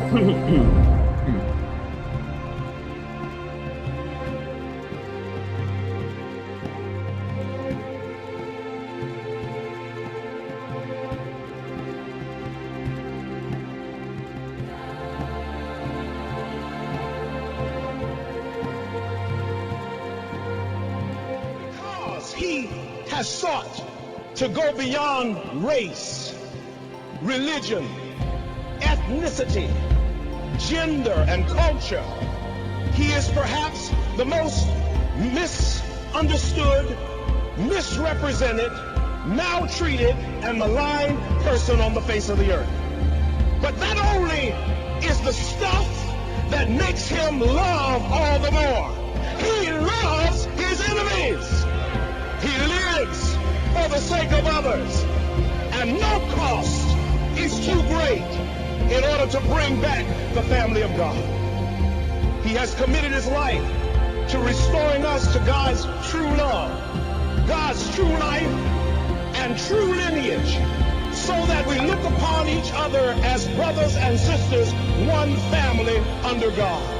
Because he has sought to go beyond race, religion, ethnicity, gender, and culture. He is perhaps the most misunderstood, misrepresented, maltreated, and maligned person on the face of the earth. But that only is the stuff that makes him love all the more. He loves his enemies. He lives for the sake of others. And no cost is too great in order to bring back the family of God. He has committed his life to restoring us to God's true love, God's true life, and true lineage, so that we look upon each other as brothers and sisters, one family under God.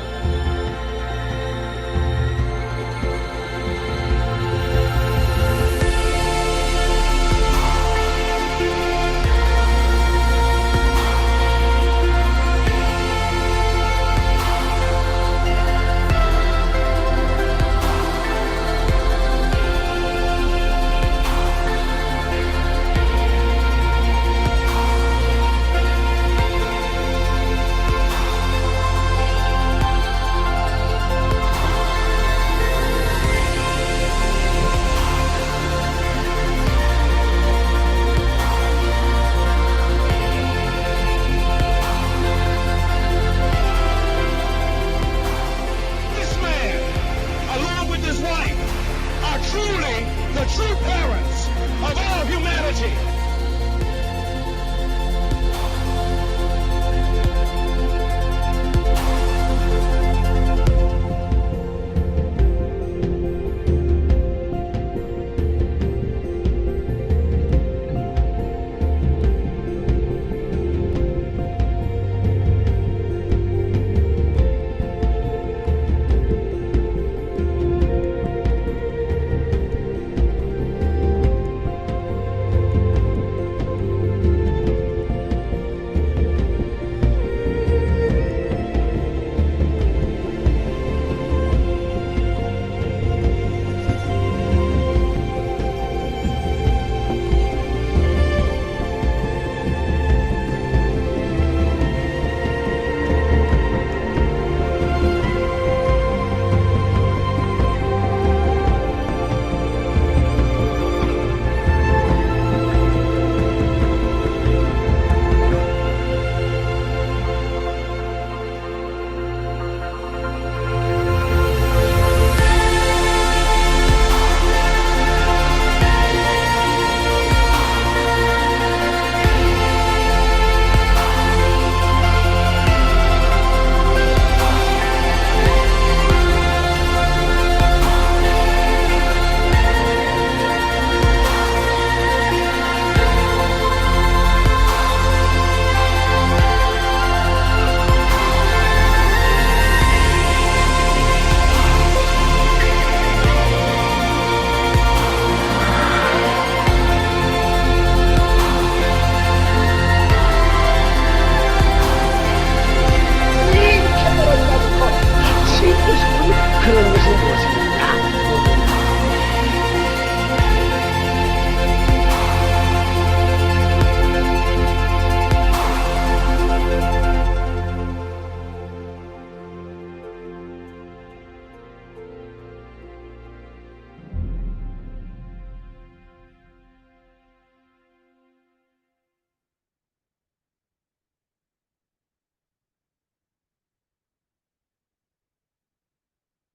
Truly the true parents of all humanity.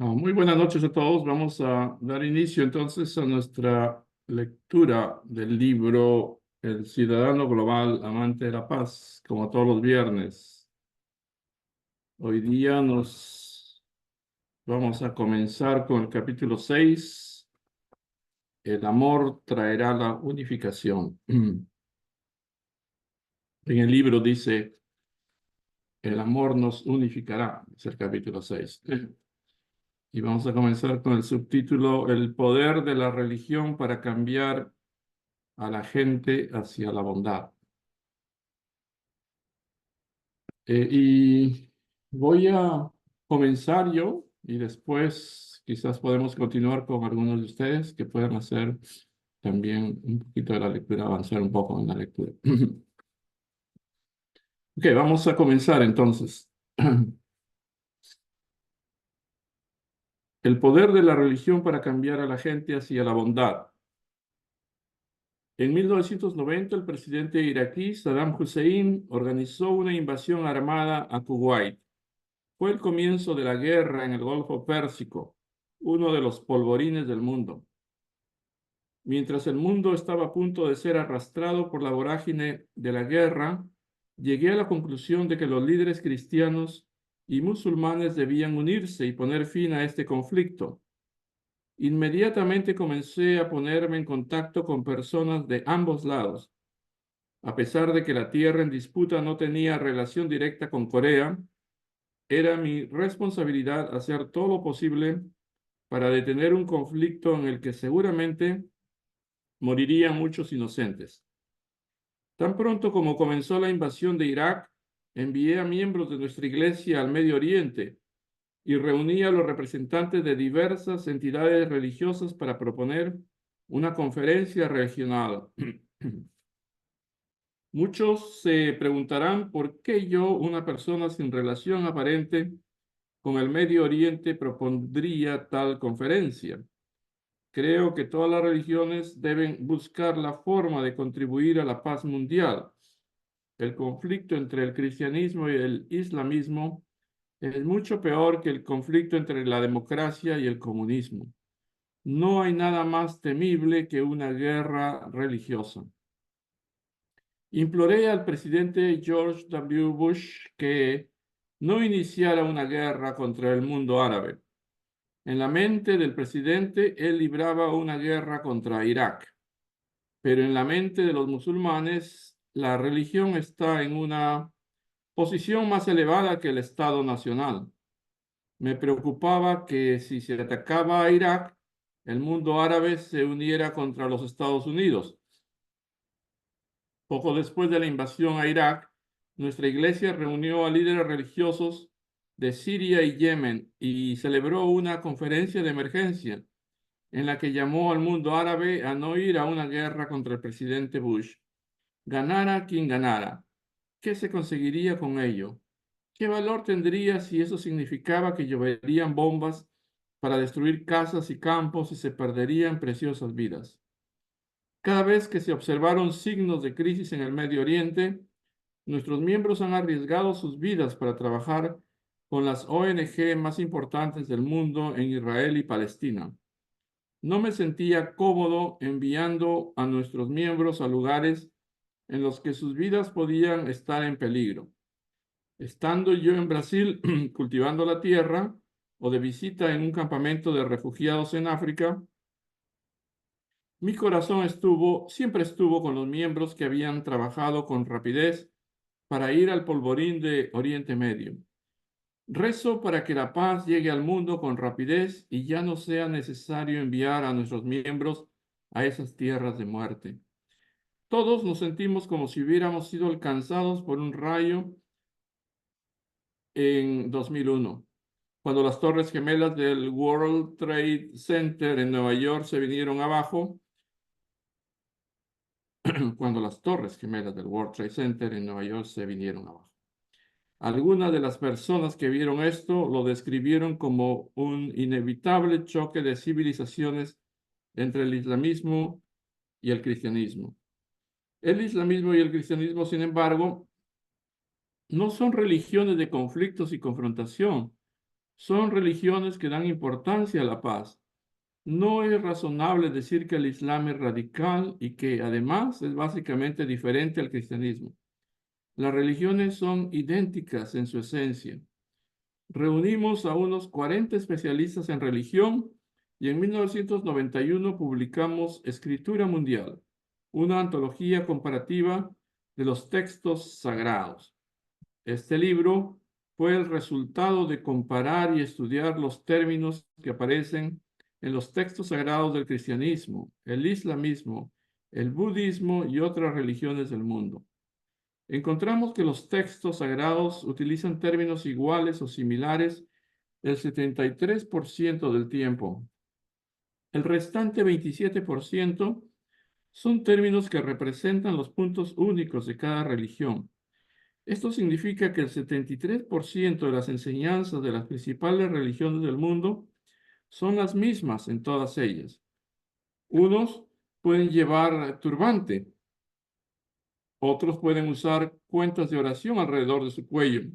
Muy buenas noches a todos. Vamos a dar inicio entonces a nuestra lectura del libro El Ciudadano Global, Amante de la Paz, como todos los viernes. Hoy día nos vamos a comenzar con el capítulo 6. El amor traerá la unificación. En el libro dice: El amor nos unificará, es el capítulo 6. Y vamos a comenzar con el subtítulo El poder de la religión para cambiar a la gente hacia la bondad. Y voy a comenzar yo y después quizás podemos continuar con algunos de ustedes que puedan hacer también un poquito de la lectura, avanzar un poco en la lectura. Ok, vamos a comenzar entonces. El poder de la religión para cambiar a la gente hacia la bondad. En 1990, el presidente iraquí Saddam Hussein organizó una invasión armada a Kuwait. Fue el comienzo de la guerra en el Golfo Pérsico, uno de los polvorines del mundo. Mientras el mundo estaba a punto de ser arrastrado por la vorágine de la guerra, llegué a la conclusión de que los líderes cristianos y musulmanes debían unirse y poner fin a este conflicto. Inmediatamente comencé a ponerme en contacto con personas de ambos lados. A pesar de que la tierra en disputa no tenía relación directa con Corea, era mi responsabilidad hacer todo lo posible para detener un conflicto en el que seguramente morirían muchos inocentes. Tan pronto como comenzó la invasión de Irak, envié a miembros de nuestra iglesia al Medio Oriente y reuní a los representantes de diversas entidades religiosas para proponer una conferencia regional. Muchos se preguntarán por qué yo, una persona sin relación aparente con el Medio Oriente, propondría tal conferencia. Creo que todas las religiones deben buscar la forma de contribuir a la paz mundial. El conflicto entre el cristianismo y el islamismo es mucho peor que el conflicto entre la democracia y el comunismo. No hay nada más temible que una guerra religiosa. Imploré al presidente George W. Bush que no iniciara una guerra contra el mundo árabe. En la mente del presidente, él libraba una guerra contra Irak, pero en la mente de los musulmanes, la religión está en una posición más elevada que el Estado nacional. Me preocupaba que si se atacaba a Irak, el mundo árabe se uniera contra los Estados Unidos. Poco después de la invasión a Irak, nuestra iglesia reunió a líderes religiosos de Siria y Yemen y celebró una conferencia de emergencia en la que llamó al mundo árabe a no ir a una guerra contra el presidente Bush. Ganara quien ganara. ¿Qué se conseguiría con ello? ¿Qué valor tendría si eso significaba que lloverían bombas para destruir casas y campos y se perderían preciosas vidas? Cada vez que se observaron signos de crisis en el Medio Oriente, nuestros miembros han arriesgado sus vidas para trabajar con las ONG más importantes del mundo en Israel y Palestina. No me sentía cómodo enviando a nuestros miembros a lugares en los que sus vidas podían estar en peligro. Estando yo en Brasil cultivando la tierra o de visita en un campamento de refugiados en África, mi corazón siempre estuvo con los miembros que habían trabajado con rapidez para ir al polvorín de Oriente Medio. Rezo para que la paz llegue al mundo con rapidez y ya no sea necesario enviar a nuestros miembros a esas tierras de muerte. Todos nos sentimos como si hubiéramos sido alcanzados por un rayo en 2001, cuando las torres gemelas del World Trade Center en Nueva York se vinieron abajo. Cuando las torres gemelas del World Trade Center en Nueva York se vinieron abajo. Algunas de las personas que vieron esto lo describieron como un inevitable choque de civilizaciones entre el islamismo y el cristianismo. El islamismo y el cristianismo, sin embargo, no son religiones de conflictos y confrontación, son religiones que dan importancia a la paz. No es razonable decir que el Islam es radical y que además es básicamente diferente al cristianismo. Las religiones son idénticas en su esencia. Reunimos a unos 40 especialistas en religión y en 1991 publicamos Escritura Mundial, una antología comparativa de los textos sagrados. Este libro fue el resultado de comparar y estudiar los términos que aparecen en los textos sagrados del cristianismo, el islamismo, el budismo y otras religiones del mundo. Encontramos que los textos sagrados utilizan términos iguales o similares el 73% del tiempo. El restante 27% son términos que representan los puntos únicos de cada religión. Esto significa que el 73% de las enseñanzas de las principales religiones del mundo son las mismas en todas ellas. Unos pueden llevar turbante, otros pueden usar cuentas de oración alrededor de su cuello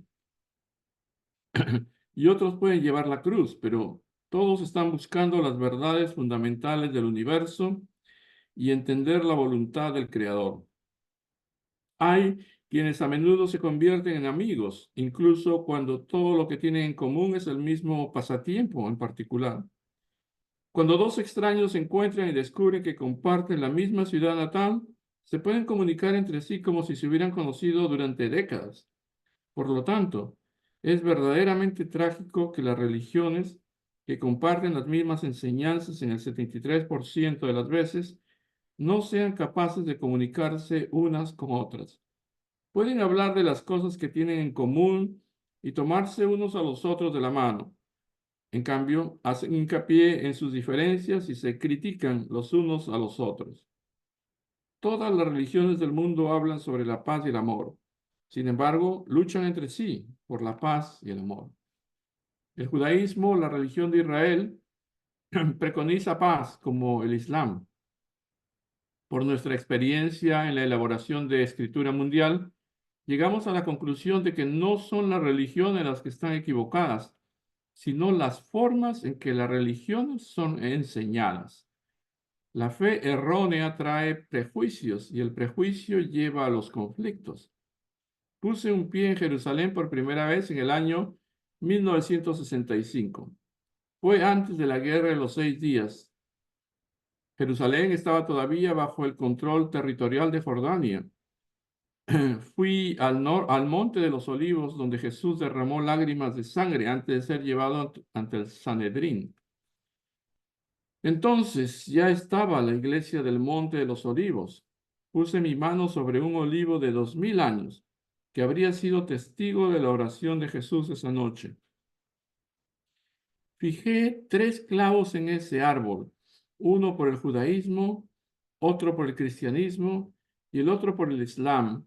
y otros pueden llevar la cruz, pero todos están buscando las verdades fundamentales del universo y entender la voluntad del Creador. Hay quienes a menudo se convierten en amigos, incluso cuando todo lo que tienen en común es el mismo pasatiempo en particular. Cuando dos extraños se encuentran y descubren que comparten la misma ciudad natal, se pueden comunicar entre sí como si se hubieran conocido durante décadas. Por lo tanto, es verdaderamente trágico que las religiones que comparten las mismas enseñanzas en el 73% de las veces no sean capaces de comunicarse unas con otras. Pueden hablar de las cosas que tienen en común y tomarse unos a los otros de la mano. En cambio, hacen hincapié en sus diferencias y se critican los unos a los otros. Todas las religiones del mundo hablan sobre la paz y el amor. Sin embargo, luchan entre sí por la paz y el amor. El judaísmo, la religión de Israel, preconiza paz como el Islam. Por nuestra experiencia en la elaboración de escritura mundial, llegamos a la conclusión de que no son las religiones las que están equivocadas, sino las formas en que las religiones son enseñadas. La fe errónea trae prejuicios y el prejuicio lleva a los conflictos. Puse un pie en Jerusalén por primera vez en el año 1965. Fue antes de la Guerra de los 6 días. Jerusalén estaba todavía bajo el control territorial de Jordania. Fui al Monte de los Olivos, donde Jesús derramó lágrimas de sangre antes de ser llevado ante el Sanedrín. Entonces ya estaba la iglesia del Monte de los Olivos. Puse mi mano sobre un olivo de 2000 años, que habría sido testigo de la oración de Jesús esa noche. Fijé 3 clavos en ese árbol, uno por el judaísmo, otro por el cristianismo y el otro por el islam.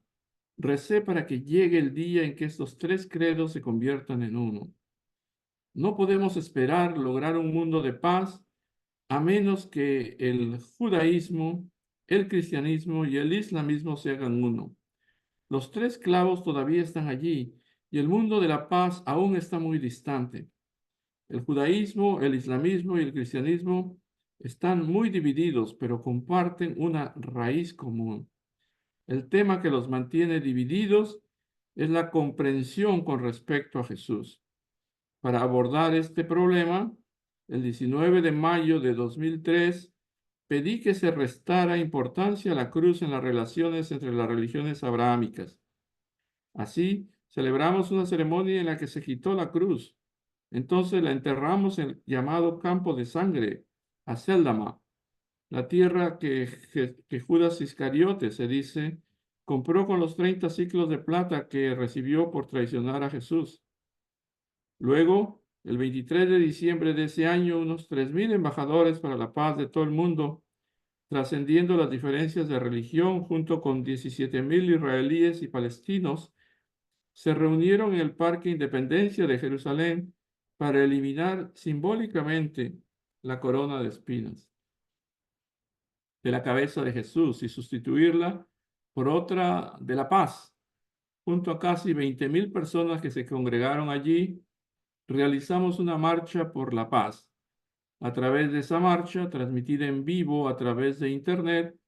Recé para que llegue el día en que estos 3 credos se conviertan en uno. No podemos esperar lograr un mundo de paz a menos que el judaísmo, el cristianismo y el islamismo se hagan uno. Los 3 clavos todavía están allí y el mundo de la paz aún está muy distante. El judaísmo, el islamismo y el cristianismo están muy divididos, pero comparten una raíz común. El tema que los mantiene divididos es la comprensión con respecto a Jesús. Para abordar este problema, el 19 de mayo de 2003, pedí que se restara importancia a la cruz en las relaciones entre las religiones abrahámicas. Así, celebramos una ceremonia en la que se quitó la cruz. Entonces la enterramos en el llamado campo de sangre, Aceldama, la tierra que Judas Iscariote, se dice, compró con los 30 siclos de plata que recibió por traicionar a Jesús. Luego, el 23 de diciembre de ese año, unos 3000 embajadores para la paz de todo el mundo, trascendiendo las diferencias de religión, junto con 17,000 israelíes y palestinos, se reunieron en el Parque Independencia de Jerusalén para eliminar simbólicamente la corona de espinas de la cabeza de Jesús y sustituirla por otra de la paz. Junto a casi 20,000 personas que se congregaron allí, realizamos una marcha por la paz. A través de esa marcha, transmitida en vivo a través de Internet,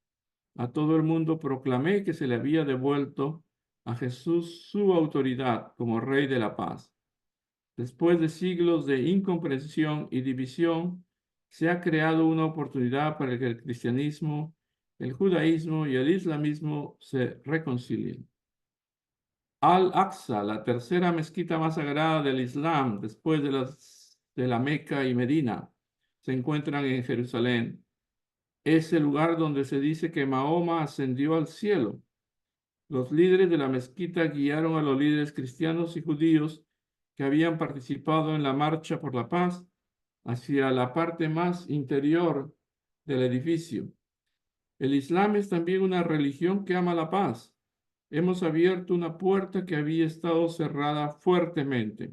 a todo el mundo proclamé que se le había devuelto a Jesús su autoridad como Rey de la Paz. Después de siglos de incomprensión y división, se ha creado una oportunidad para que el cristianismo, el judaísmo y el islamismo se reconcilien. Al-Aqsa, la tercera mezquita más sagrada del Islam, después de la Meca y Medina, se encuentran en Jerusalén. Es el lugar donde se dice que Mahoma ascendió al cielo. Los líderes de la mezquita guiaron a los líderes cristianos y judíos que habían participado en la marcha por la paz hacia la parte más interior del edificio. El Islam es también una religión que ama la paz. Hemos abierto una puerta que había estado cerrada fuertemente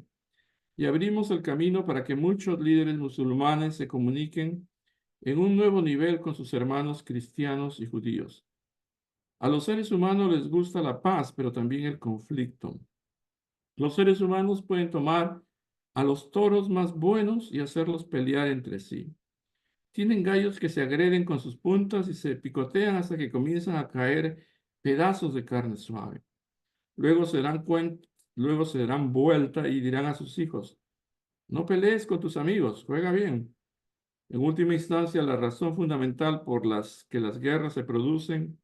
y abrimos el camino para que muchos líderes musulmanes se comuniquen en un nuevo nivel con sus hermanos cristianos y judíos. A los seres humanos les gusta la paz, pero también el conflicto. Los seres humanos pueden tomar a los toros más buenos y hacerlos pelear entre sí. Tienen gallos que se agreden con sus puntas y se picotean hasta que comienzan a caer pedazos de carne suave. Luego luego se darán vuelta y dirán a sus hijos, no pelees con tus amigos, juega bien. En última instancia, la razón fundamental por las que las guerras se producen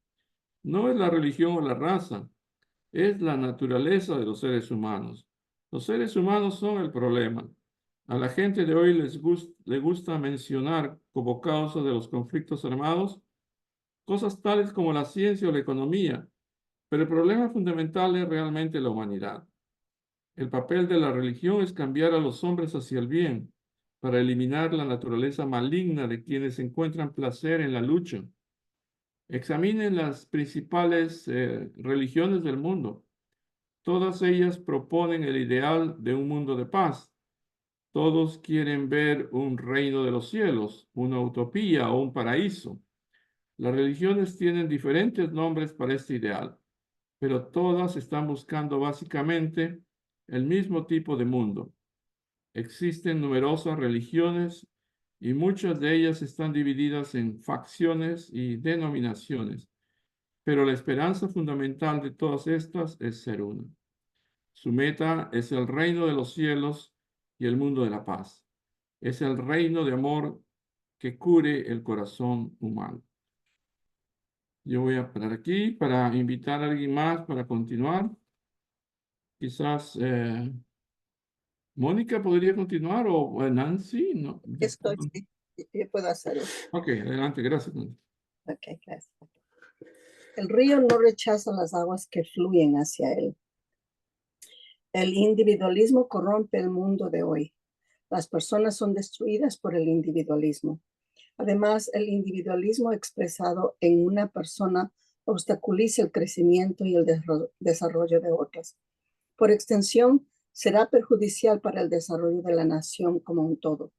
no es la religión o la raza, es la naturaleza de los seres humanos. Los seres humanos son el problema. A la gente de hoy le gusta mencionar como causa de los conflictos armados cosas tales como la ciencia o la economía, pero el problema fundamental es realmente la humanidad. El papel de la religión es cambiar a los hombres hacia el bien, para eliminar la naturaleza maligna de quienes encuentran placer en la lucha. Examinen las principales religiones del mundo. Todas ellas proponen el ideal de un mundo de paz. Todos quieren ver un reino de los cielos, una utopía o un paraíso. Las religiones tienen diferentes nombres para este ideal, pero todas están buscando básicamente el mismo tipo de mundo. Existen numerosas religiones y muchas de ellas están divididas en facciones y denominaciones, pero la esperanza fundamental de todas estas es ser una. Su meta es el reino de los cielos y el mundo de la paz. Es el reino de amor que cure el corazón humano. Yo voy a parar aquí para invitar a alguien más para continuar. Quizás Mónica podría continuar o Nancy, ¿no? Estoy, sí, yo puedo hacerlo. Ok, adelante, gracias. Ok, gracias. El río no rechaza las aguas que fluyen hacia él. El individualismo corrompe el mundo de hoy. Las personas son destruidas por el individualismo. Además, el individualismo expresado en una persona obstaculiza el crecimiento y el desarrollo de otras. Por extensión, será perjudicial para el desarrollo de la nación como un todo.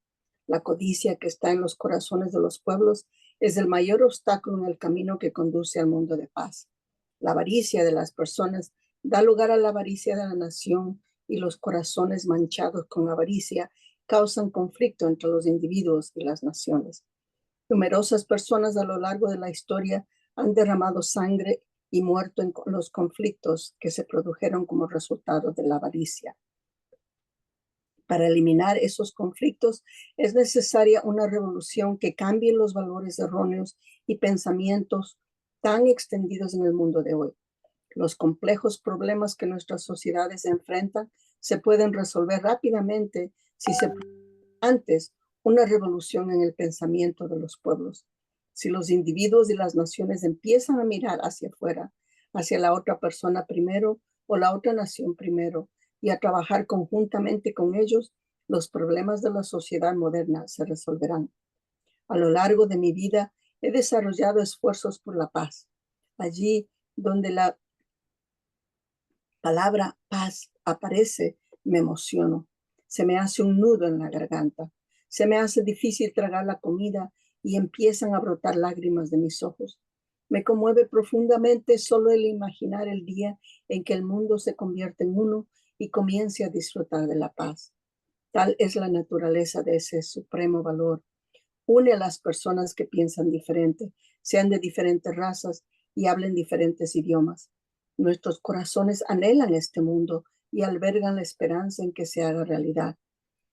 La codicia que está en los corazones de los pueblos es el mayor obstáculo en el camino que conduce al mundo de paz. La avaricia de las personas da lugar a la avaricia de la nación y los corazones manchados con avaricia causan conflicto entre los individuos y las naciones. Numerosas personas a lo largo de la historia han derramado sangre y muerto en los conflictos que se produjeron como resultado de la avaricia. Para eliminar esos conflictos es necesaria una revolución que cambie los valores erróneos y pensamientos tan extendidos en el mundo de hoy. Los complejos problemas que nuestras sociedades enfrentan se pueden resolver rápidamente si se antes una revolución en el pensamiento de los pueblos. Si los individuos y las naciones empiezan a mirar hacia afuera, hacia la otra persona primero o la otra nación primero, y a trabajar conjuntamente con ellos, los problemas de la sociedad moderna se resolverán. A lo largo de mi vida he desarrollado esfuerzos por la paz. Allí donde la palabra paz aparece, me emociono. Se me hace un nudo en la garganta. Se me hace difícil tragar la comida y empiezan a brotar lágrimas de mis ojos. Me conmueve profundamente solo el imaginar el día en que el mundo se convierte en uno y comience a disfrutar de la paz. Tal es la naturaleza de ese supremo valor. Une a las personas que piensan diferente, sean de diferentes razas y hablen diferentes idiomas. Nuestros corazones anhelan este mundo y albergan la esperanza en que se haga realidad.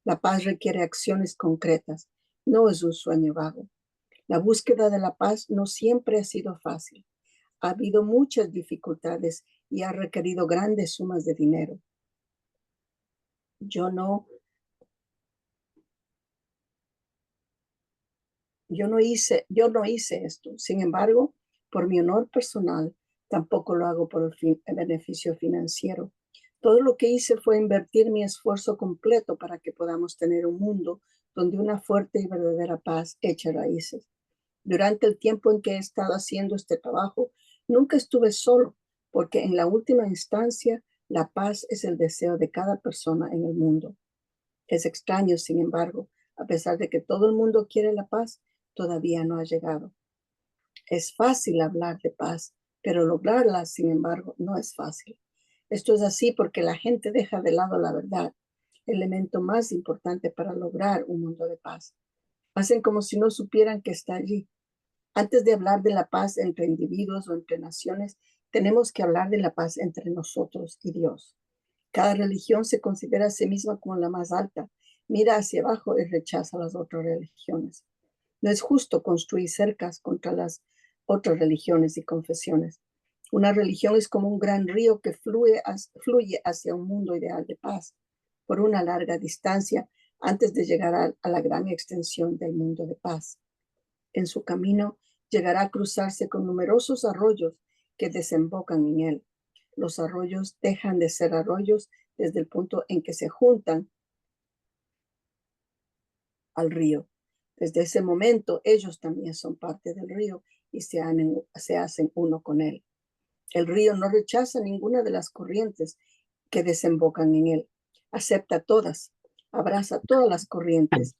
La paz requiere acciones concretas, no es un sueño vago. La búsqueda de la paz no siempre ha sido fácil. Ha habido muchas dificultades y ha requerido grandes sumas de dinero. Yo no hice esto. Sin embargo, por mi honor personal, tampoco lo hago por el beneficio financiero. Todo lo que hice fue invertir mi esfuerzo completo para que podamos tener un mundo donde una fuerte y verdadera paz eche raíces. Durante el tiempo en que he estado haciendo este trabajo, nunca estuve solo, porque en la última instancia, la paz es el deseo de cada persona en el mundo. Es extraño, sin embargo, a pesar de que todo el mundo quiere la paz, todavía no ha llegado. Es fácil hablar de paz, pero lograrla, sin embargo, no es fácil. Esto es así porque la gente deja de lado la verdad, el elemento más importante para lograr un mundo de paz. Hacen como si no supieran que está allí. Antes de hablar de la paz entre individuos o entre naciones, tenemos que hablar de la paz entre nosotros y Dios. Cada religión se considera a sí misma como la más alta, mira hacia abajo y rechaza las otras religiones. No es justo construir cercas contra las otras religiones y confesiones. Una religión es como un gran río que fluye hacia un mundo ideal de paz por una larga distancia antes de llegar a la gran extensión del mundo de paz. En su camino llegará a cruzarse con numerosos arroyos que desembocan en él. Los arroyos dejan de ser arroyos desde el punto en que se juntan al río. Desde ese momento, ellos también son parte del río y se hacen uno con él. El río no rechaza ninguna de las corrientes que desembocan en él. Acepta todas, abraza todas las corrientes,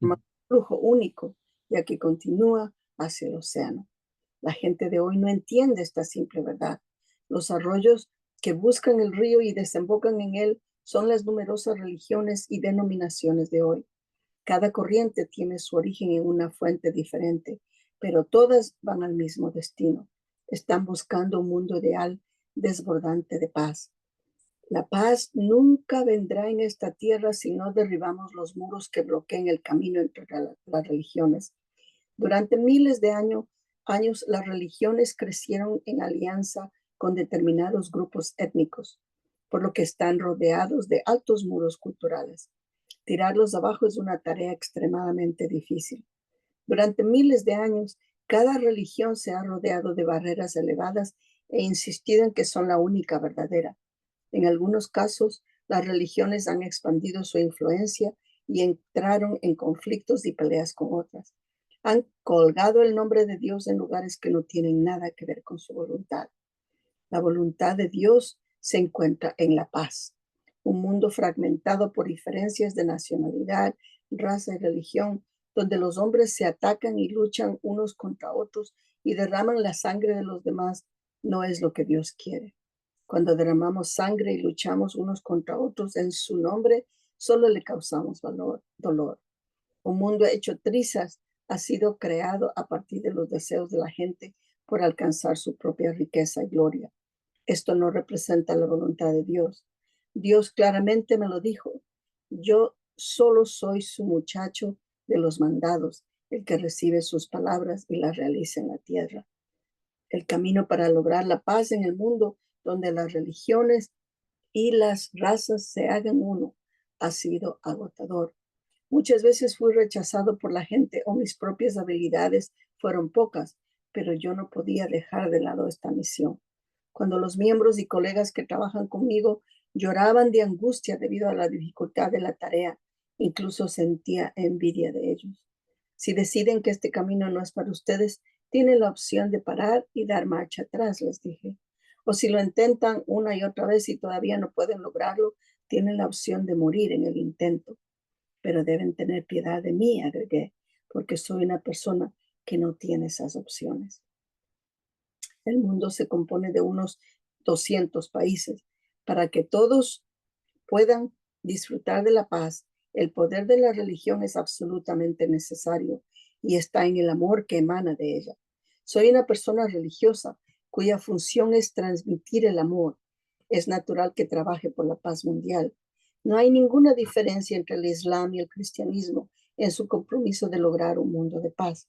un flujo único, ya que continúa hacia el océano. La gente de hoy no entiende esta simple verdad. Los arroyos que buscan el río y desembocan en él son las numerosas religiones y denominaciones de hoy. Cada corriente tiene su origen en una fuente diferente, pero todas van al mismo destino. Están buscando un mundo ideal desbordante de paz. La paz nunca vendrá en esta tierra si no derribamos los muros que bloquean el camino entre las religiones. Durante miles de años, las religiones crecieron en alianza con determinados grupos étnicos, por lo que están rodeados de altos muros culturales. Tirarlos abajo es una tarea extremadamente difícil. Durante miles de años, cada religión se ha rodeado de barreras elevadas e insistido en que son la única verdadera. En algunos casos, las religiones han expandido su influencia y entraron en conflictos y peleas con otras. Han colgado el nombre de Dios en lugares que no tienen nada que ver con su voluntad. La voluntad de Dios se encuentra en la paz. Un mundo fragmentado por diferencias de nacionalidad, raza y religión, donde los hombres se atacan y luchan unos contra otros y derraman la sangre de los demás, no es lo que Dios quiere. Cuando derramamos sangre y luchamos unos contra otros en su nombre, solo le causamos dolor. Un mundo hecho trizas ha sido creado a partir de los deseos de la gente por alcanzar su propia riqueza y gloria. Esto no representa la voluntad de Dios. Dios claramente me lo dijo. Yo solo soy su muchacho de los mandados, el que recibe sus palabras y las realiza en la tierra. El camino para lograr la paz en el mundo, donde las religiones y las razas se hagan uno, ha sido agotador. Muchas veces fui rechazado por la gente o mis propias habilidades fueron pocas, pero yo no podía dejar de lado esta misión. Cuando los miembros y colegas que trabajan conmigo lloraban de angustia debido a la dificultad de la tarea, incluso sentía envidia de ellos. Si deciden que este camino no es para ustedes, tienen la opción de parar y dar marcha atrás, les dije. O si lo intentan una y otra vez y todavía no pueden lograrlo, tienen la opción de morir en el intento. Pero deben tener piedad de mí, agregué, porque soy una persona que no tiene esas opciones. El mundo se compone de unos 200 países. Para que todos puedan disfrutar de la paz, el poder de la religión es absolutamente necesario y está en el amor que emana de ella. Soy una persona religiosa cuya función es transmitir el amor. Es natural que trabaje por la paz mundial. No hay ninguna diferencia entre el Islam y el cristianismo en su compromiso de lograr un mundo de paz.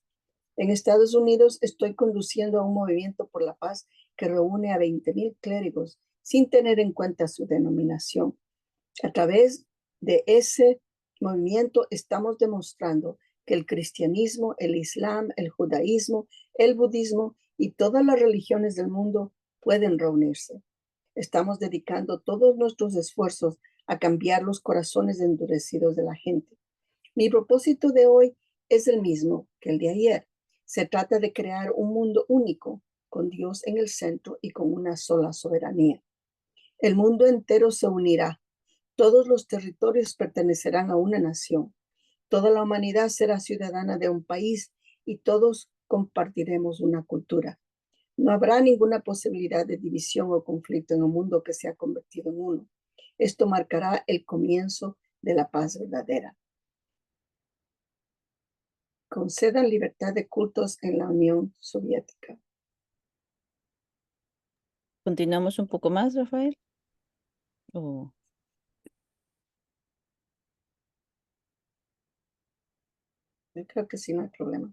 En Estados Unidos estoy conduciendo a un movimiento por la paz que reúne a 20,000 clérigos sin tener en cuenta su denominación. A través de ese movimiento estamos demostrando que el cristianismo, el islam, el judaísmo, el budismo y todas las religiones del mundo pueden reunirse. Estamos dedicando todos nuestros esfuerzos a cambiar los corazones endurecidos de la gente. Mi propósito de hoy es el mismo que el de ayer. Se trata de crear un mundo único, con Dios en el centro y con una sola soberanía. El mundo entero se unirá. Todos los territorios pertenecerán a una nación. Toda la humanidad será ciudadana de un país y todos compartiremos una cultura. No habrá ninguna posibilidad de división o conflicto en un mundo que se ha convertido en uno. Esto marcará el comienzo de la paz verdadera. Concedan libertad de cultos en la Unión Soviética. ¿Continuamos un poco más, Rafael? ¿O Yo creo que sí, no hay problema.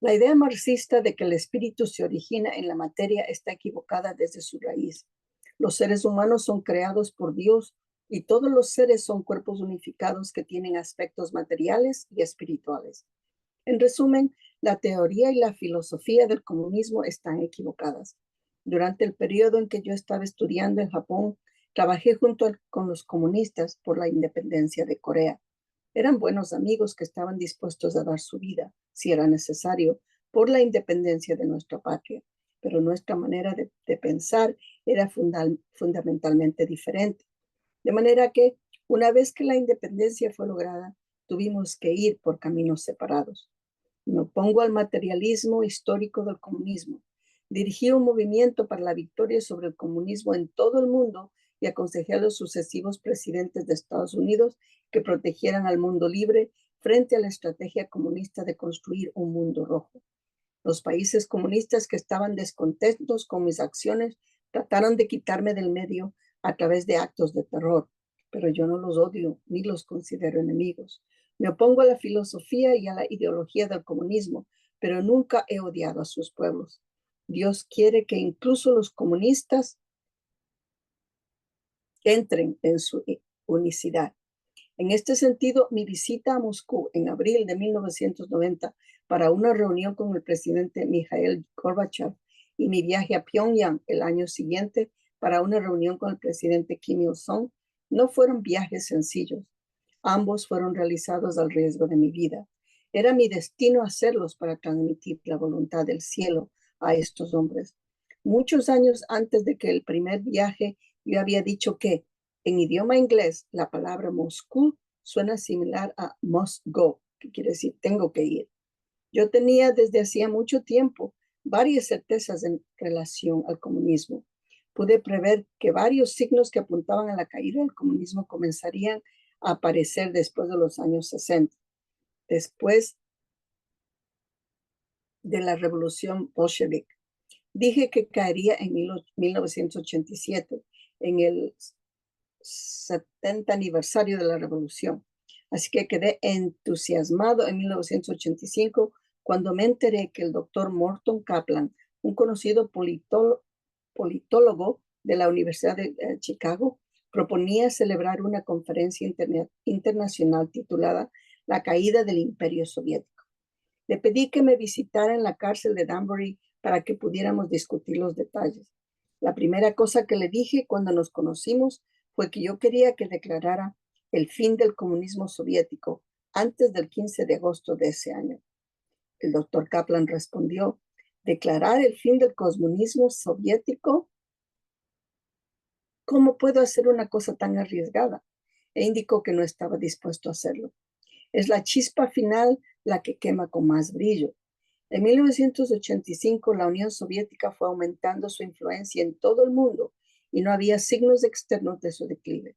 La idea marxista de que el espíritu se origina en la materia está equivocada desde su raíz. Los seres humanos son creados por Dios y todos los seres son cuerpos unificados que tienen aspectos materiales y espirituales. En resumen, la teoría y la filosofía del comunismo están equivocadas. Durante el periodo en que yo estaba estudiando en Japón, trabajé junto con los comunistas por la independencia de Corea. Eran buenos amigos que estaban dispuestos a dar su vida, si era necesario, por la independencia de nuestra patria, pero nuestra manera de pensar era fundamentalmente diferente. De manera que, una vez que la independencia fue lograda, tuvimos que ir por caminos separados. Me opongo al materialismo histórico del comunismo. Dirigí un movimiento para la victoria sobre el comunismo en todo el mundo y aconsejé a los sucesivos presidentes de Estados Unidos que protegieran al mundo libre frente a la estrategia comunista de construir un mundo rojo. Los países comunistas que estaban descontentos con mis acciones trataron de quitarme del medio a través de actos de terror, pero yo no los odio ni los considero enemigos. Me opongo a la filosofía y a la ideología del comunismo, pero nunca he odiado a sus pueblos. Dios quiere que incluso los comunistas entren en su unicidad. En este sentido, mi visita a Moscú en abril de 1990 para una reunión con el presidente Mikhail Gorbachev y mi viaje a Pyongyang el año siguiente para una reunión con el presidente Kim Il-sung no fueron viajes sencillos. Ambos fueron realizados al riesgo de mi vida. Era mi destino hacerlos para transmitir la voluntad del cielo a estos hombres. Muchos años antes de que el primer viaje, yo había dicho que en idioma inglés la palabra Moscú suena similar a must go, que quiere decir tengo que ir. Yo tenía desde hacía mucho tiempo varias certezas en relación al comunismo. Pude prever que varios signos que apuntaban a la caída del comunismo comenzarían a aparecer después de los años 60, después de la revolución bolchevique. Dije que caería en 1987, en el 70 aniversario de la revolución. Así que quedé entusiasmado en 1985 cuando me enteré que el doctor Morton Kaplan, un conocido politólogo de la Universidad de Chicago, proponía celebrar una conferencia internacional titulada La caída del Imperio Soviético. Le pedí que me visitara en la cárcel de Danbury para que pudiéramos discutir los detalles. La primera cosa que le dije cuando nos conocimos fue que yo quería que declarara el fin del comunismo soviético antes del 15 de agosto de ese año. El doctor Kaplan respondió, ¿declarar el fin del comunismo soviético? ¿Cómo puedo hacer una cosa tan arriesgada? E indicó que no estaba dispuesto a hacerlo. Es la chispa final la que quema con más brillo. En 1985, la Unión Soviética fue aumentando su influencia en todo el mundo y no había signos externos de su declive.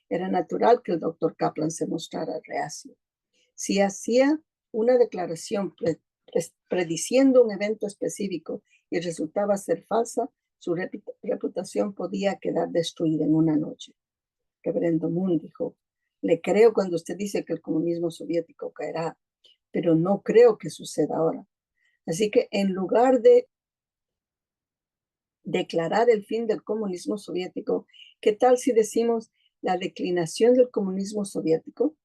Era natural que el doctor Kaplan se mostrara reacio. Si hacía una declaración prediciendo un evento específico y resultaba ser falsa, su reputación podía quedar destruida en una noche. Reverendo Moon dijo, le creo cuando usted dice que el comunismo soviético caerá, pero no creo que suceda ahora. Así que en lugar de declarar el fin del comunismo soviético. ¿Qué tal si decimos la declinación del comunismo soviético?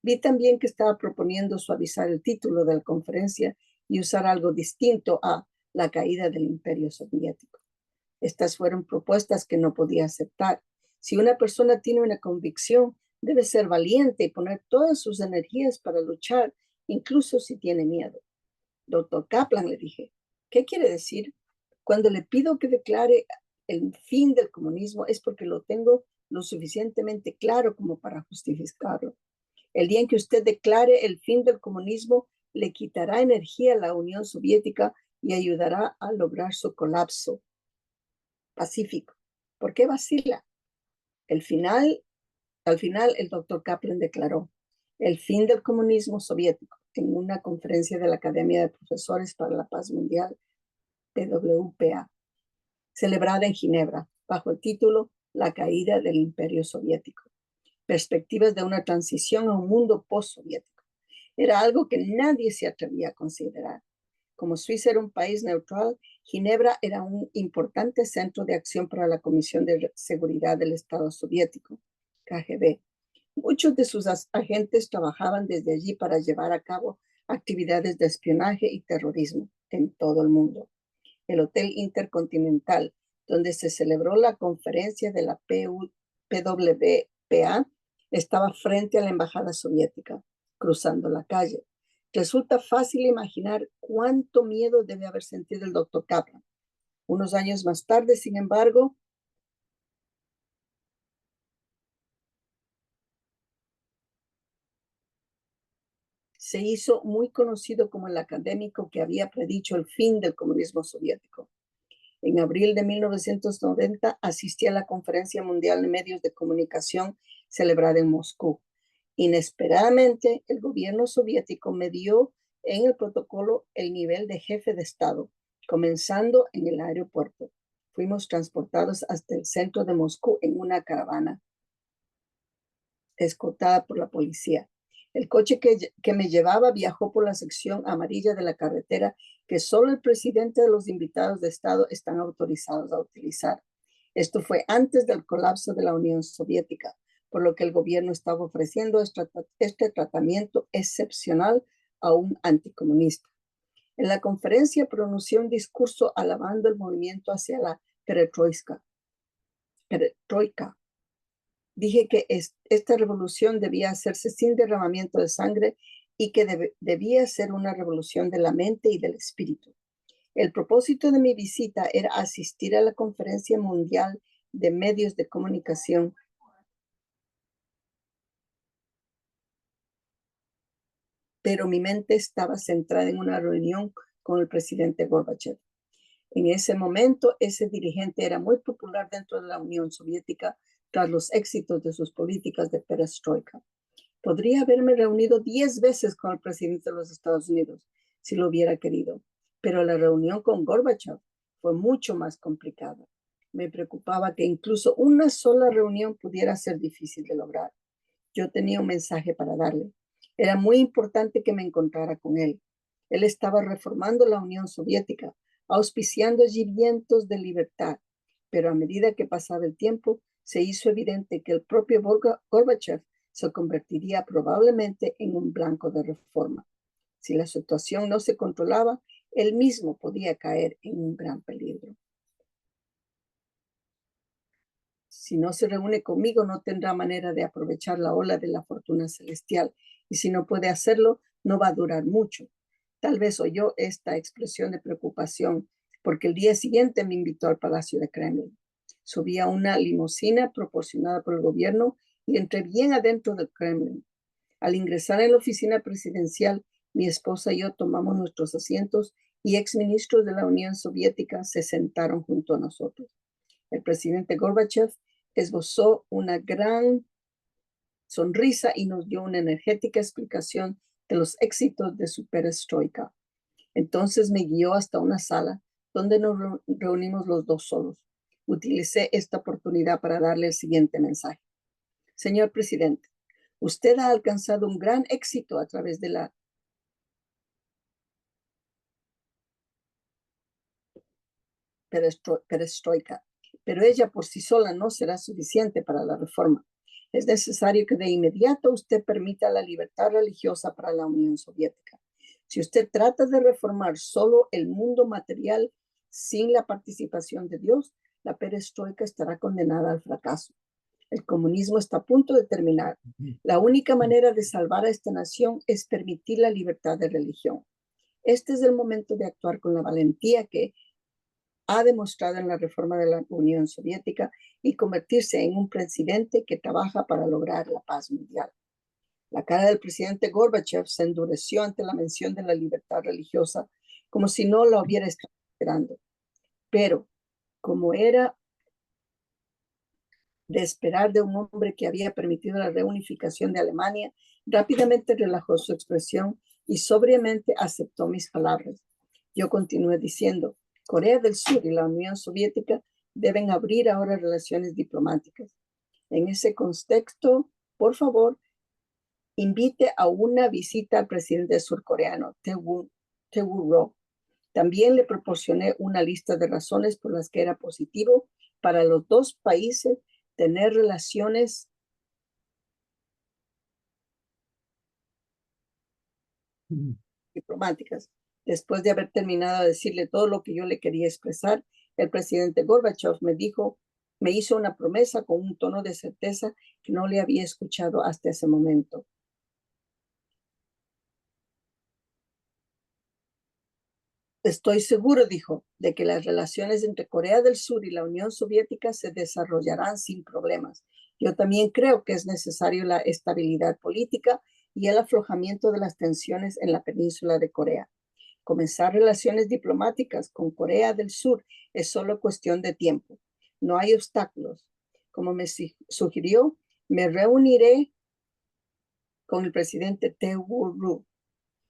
Vi también que estaba proponiendo suavizar el título de la conferencia y usar algo distinto a la caída del imperio soviético. Estas fueron propuestas que no podía aceptar. Si una persona tiene una convicción, debe ser valiente y poner todas sus energías para luchar, incluso si tiene miedo. Doctor Kaplan, le dije, ¿qué quiere decir? Cuando le pido que declare el fin del comunismo es porque lo tengo lo suficientemente claro como para justificarlo. El día en que usted declare el fin del comunismo, le quitará energía a la Unión Soviética y ayudará a lograr su colapso pacífico. ¿Por qué vacila? Al final, el doctor Kaplan declaró el fin del comunismo soviético en una conferencia de la Academia de Profesores para la Paz Mundial, PWPA, celebrada en Ginebra, bajo el título La caída del Imperio Soviético. Perspectivas de una transición a un mundo postsoviético. Era algo que nadie se atrevía a considerar. Como Suiza era un país neutral, Ginebra era un importante centro de acción para la Comisión de Seguridad del Estado Soviético, KGB. Muchos de sus agentes trabajaban desde allí para llevar a cabo actividades de espionaje y terrorismo en todo el mundo. El Hotel Intercontinental, donde se celebró la conferencia de la PWPA, estaba frente a la embajada soviética, cruzando la calle. Resulta fácil imaginar cuánto miedo debe haber sentido el doctor Kaplan. Unos años más tarde, sin embargo, se hizo muy conocido como el académico que había predicho el fin del comunismo soviético. En abril de 1990 asistí a la Conferencia Mundial de Medios de Comunicación celebrada en Moscú. Inesperadamente, el gobierno soviético me dio en el protocolo el nivel de jefe de Estado, comenzando en el aeropuerto. Fuimos transportados hasta el centro de Moscú en una caravana escoltada por la policía. El coche que me llevaba viajó por la sección amarilla de la carretera que solo el presidente de los invitados de Estado están autorizados a utilizar. Esto fue antes del colapso de la Unión Soviética, por lo que el gobierno estaba ofreciendo este tratamiento excepcional a un anticomunista. En la conferencia pronunció un discurso alabando el movimiento hacia la perestroika. Dije que esta revolución debía hacerse sin derramamiento de sangre y que debía ser una revolución de la mente y del espíritu. El propósito de mi visita era asistir a la Conferencia Mundial de Medios de Comunicación, pero mi mente estaba centrada en una reunión con el presidente Gorbachev. En ese momento, ese dirigente era muy popular dentro de la Unión Soviética tras los éxitos de sus políticas de perestroika. Podría haberme reunido 10 veces con el presidente de los Estados Unidos si lo hubiera querido, pero la reunión con Gorbachev fue mucho más complicada. Me preocupaba que incluso una sola reunión pudiera ser difícil de lograr. Yo tenía un mensaje para darle. Era muy importante que me encontrara con él. Él estaba reformando la Unión Soviética, auspiciando allí vientos de libertad, pero a medida que pasaba el tiempo, se hizo evidente que el propio Gorbachev se convertiría probablemente en un blanco de reforma. Si la situación no se controlaba, él mismo podía caer en un gran peligro. Si no se reúne conmigo, no tendrá manera de aprovechar la ola de la fortuna celestial. Y si no puede hacerlo, no va a durar mucho. Tal vez oyó esta expresión de preocupación porque el día siguiente me invitó al Palacio de Kremlin. Subí a una limusina proporcionada por el gobierno y entré bien adentro del Kremlin. Al ingresar en la oficina presidencial, mi esposa y yo tomamos nuestros asientos y exministros de la Unión Soviética se sentaron junto a nosotros. El presidente Gorbachev esbozó una gran sonrisa y nos dio una energética explicación de los éxitos de su perestroika. Entonces me guió hasta una sala donde nos reunimos los dos solos. Utilicé esta oportunidad para darle el siguiente mensaje. Señor presidente, usted ha alcanzado un gran éxito a través de la perestroika, pero ella por sí sola no será suficiente para la reforma. Es necesario que de inmediato usted permita la libertad religiosa para la Unión Soviética. Si usted trata de reformar solo el mundo material sin la participación de Dios, la perestroika estará condenada al fracaso. El comunismo está a punto de terminar. La única manera de salvar a esta nación es permitir la libertad de religión. Este es el momento de actuar con la valentía que ha demostrado en la reforma de la Unión Soviética y convertirse en un presidente que trabaja para lograr la paz mundial. La cara del presidente Gorbachev se endureció ante la mención de la libertad religiosa, como si no la hubiera estado esperando. Pero, como era de esperar de un hombre que había permitido la reunificación de Alemania, rápidamente relajó su expresión y sobriamente aceptó mis palabras. Yo continué diciendo, Corea del Sur y la Unión Soviética deben abrir ahora relaciones diplomáticas. En ese contexto, por favor, invite a una visita al presidente surcoreano, Tae-woo. También le proporcioné una lista de razones por las que era positivo para los dos países tener relaciones diplomáticas. Después de haber terminado de decirle todo lo que yo le quería expresar, el presidente Gorbachev me hizo una promesa con un tono de certeza que no le había escuchado hasta ese momento. Estoy seguro, dijo, de que las relaciones entre Corea del Sur y la Unión Soviética se desarrollarán sin problemas. Yo también creo que es necesario la estabilidad política y el aflojamiento de las tensiones en la península de Corea. Comenzar relaciones diplomáticas con Corea del Sur es solo cuestión de tiempo. No hay obstáculos. Como me sugirió, me reuniré con el presidente Tae-woo.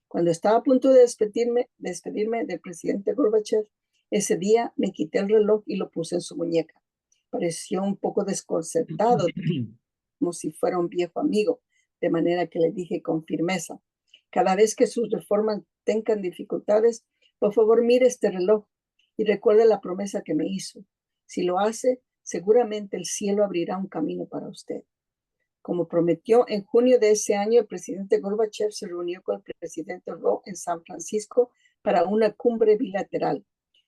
Cuando estaba a punto de despedirme del presidente Gorbachev, ese día me quité el reloj y lo puse en su muñeca. Pareció un poco desconcertado, como si fuera un viejo amigo, de manera que le dije con firmeza, cada vez que sus reformas tengan dificultades, por favor mire este reloj y recuerde la promesa que me hizo. Si lo hace, seguramente el cielo abrirá un camino para usted. Como prometió, en junio de ese año, el presidente Gorbachev se reunió con el presidente Roh en San Francisco para una cumbre bilateral.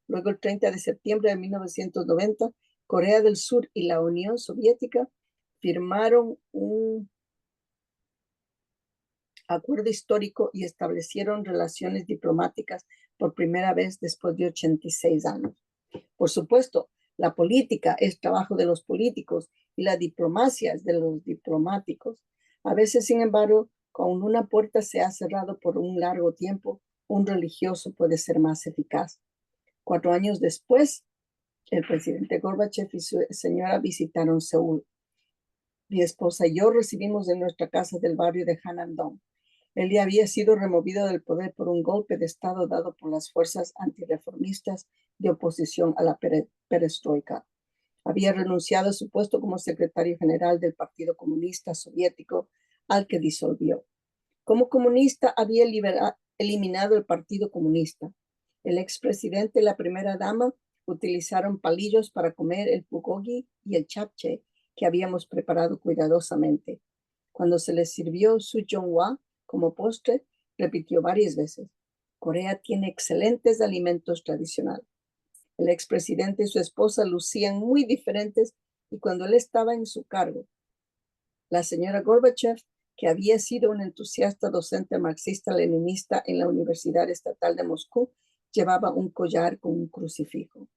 Luego, el 30 de septiembre de 1990, Corea del Sur y la Unión Soviética firmaron un acuerdo histórico y establecieron relaciones diplomáticas por primera vez después de 86 años. Por supuesto, la política es trabajo de los políticos y la diplomacia es de los diplomáticos. A veces, sin embargo, cuando una puerta se ha cerrado por un largo tiempo, un religioso puede ser más eficaz. 4 años después, el presidente Gorbachev y su señora visitaron Seúl. Mi esposa y yo recibimos en nuestra casa del barrio de Hanamdong. Él ya había sido removido del poder por un golpe de Estado dado por las fuerzas antirreformistas de oposición a la perestroika. Había renunciado a su puesto como secretario general del Partido Comunista Soviético, al que disolvió. Como comunista, había eliminado el Partido Comunista. El expresidente y la primera dama utilizaron palillos para comer el bulgogi y el japchae que habíamos preparado cuidadosamente. Cuando se les sirvió su jeonhwa como postre, repitió varias veces: Corea tiene excelentes alimentos tradicionales. El expresidente y su esposa lucían muy diferentes y cuando él estaba en su cargo, la señora Gorbachev, que había sido una entusiasta docente marxista-leninista en la Universidad Estatal de Moscú, llevaba un collar con un crucifijo.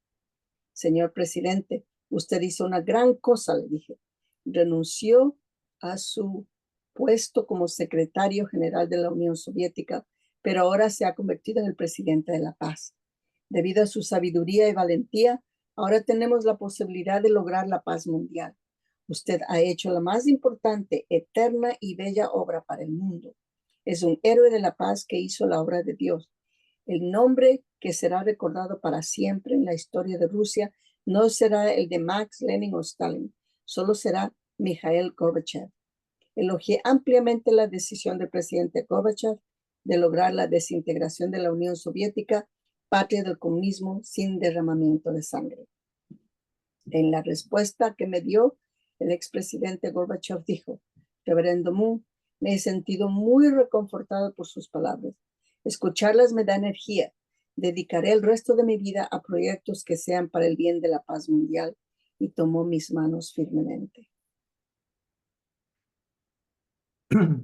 Señor presidente, usted hizo una gran cosa, le dije. Renunció a su puesto como secretario general de la Unión Soviética, pero ahora se ha convertido en el presidente de la paz. Debido a su sabiduría y valentía, ahora tenemos la posibilidad de lograr la paz mundial. Usted ha hecho la más importante, eterna y bella obra para el mundo. Es un héroe de la paz que hizo la obra de Dios. El nombre que será recordado para siempre en la historia de Rusia no será el de Marx, Lenin o Stalin, solo será Mikhail Gorbachev. Elogié ampliamente la decisión del presidente Gorbachev de lograr la desintegración de la Unión Soviética patria del comunismo sin derramamiento de sangre. En la respuesta que me dio, el expresidente Gorbachev dijo: Reverendo Moon, me he sentido muy reconfortado por sus palabras. Escucharlas me da energía. Dedicaré el resto de mi vida a proyectos que sean para el bien de la paz mundial. Y tomó mis manos firmemente.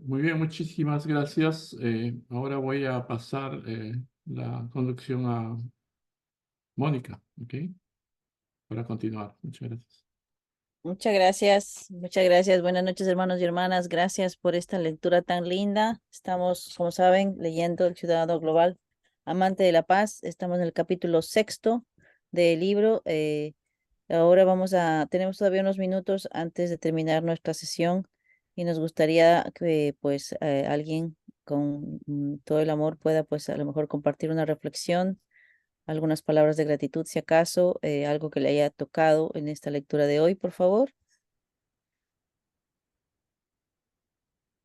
Muy bien, muchísimas gracias. Ahora voy a pasar la conducción a Mónica, ¿ok? Para continuar. Muchas gracias. Muchas gracias, muchas gracias. Buenas noches, hermanos y hermanas. Gracias por esta lectura tan linda. Estamos, como saben, leyendo El Ciudadano Global, Amante de la Paz. Estamos en el capítulo 6 del libro. Ahora tenemos todavía unos minutos antes de terminar nuestra sesión y nos gustaría que pues alguien con todo el amor pueda pues a lo mejor compartir una reflexión, algunas palabras de gratitud si acaso, algo que le haya tocado en esta lectura de hoy, por favor.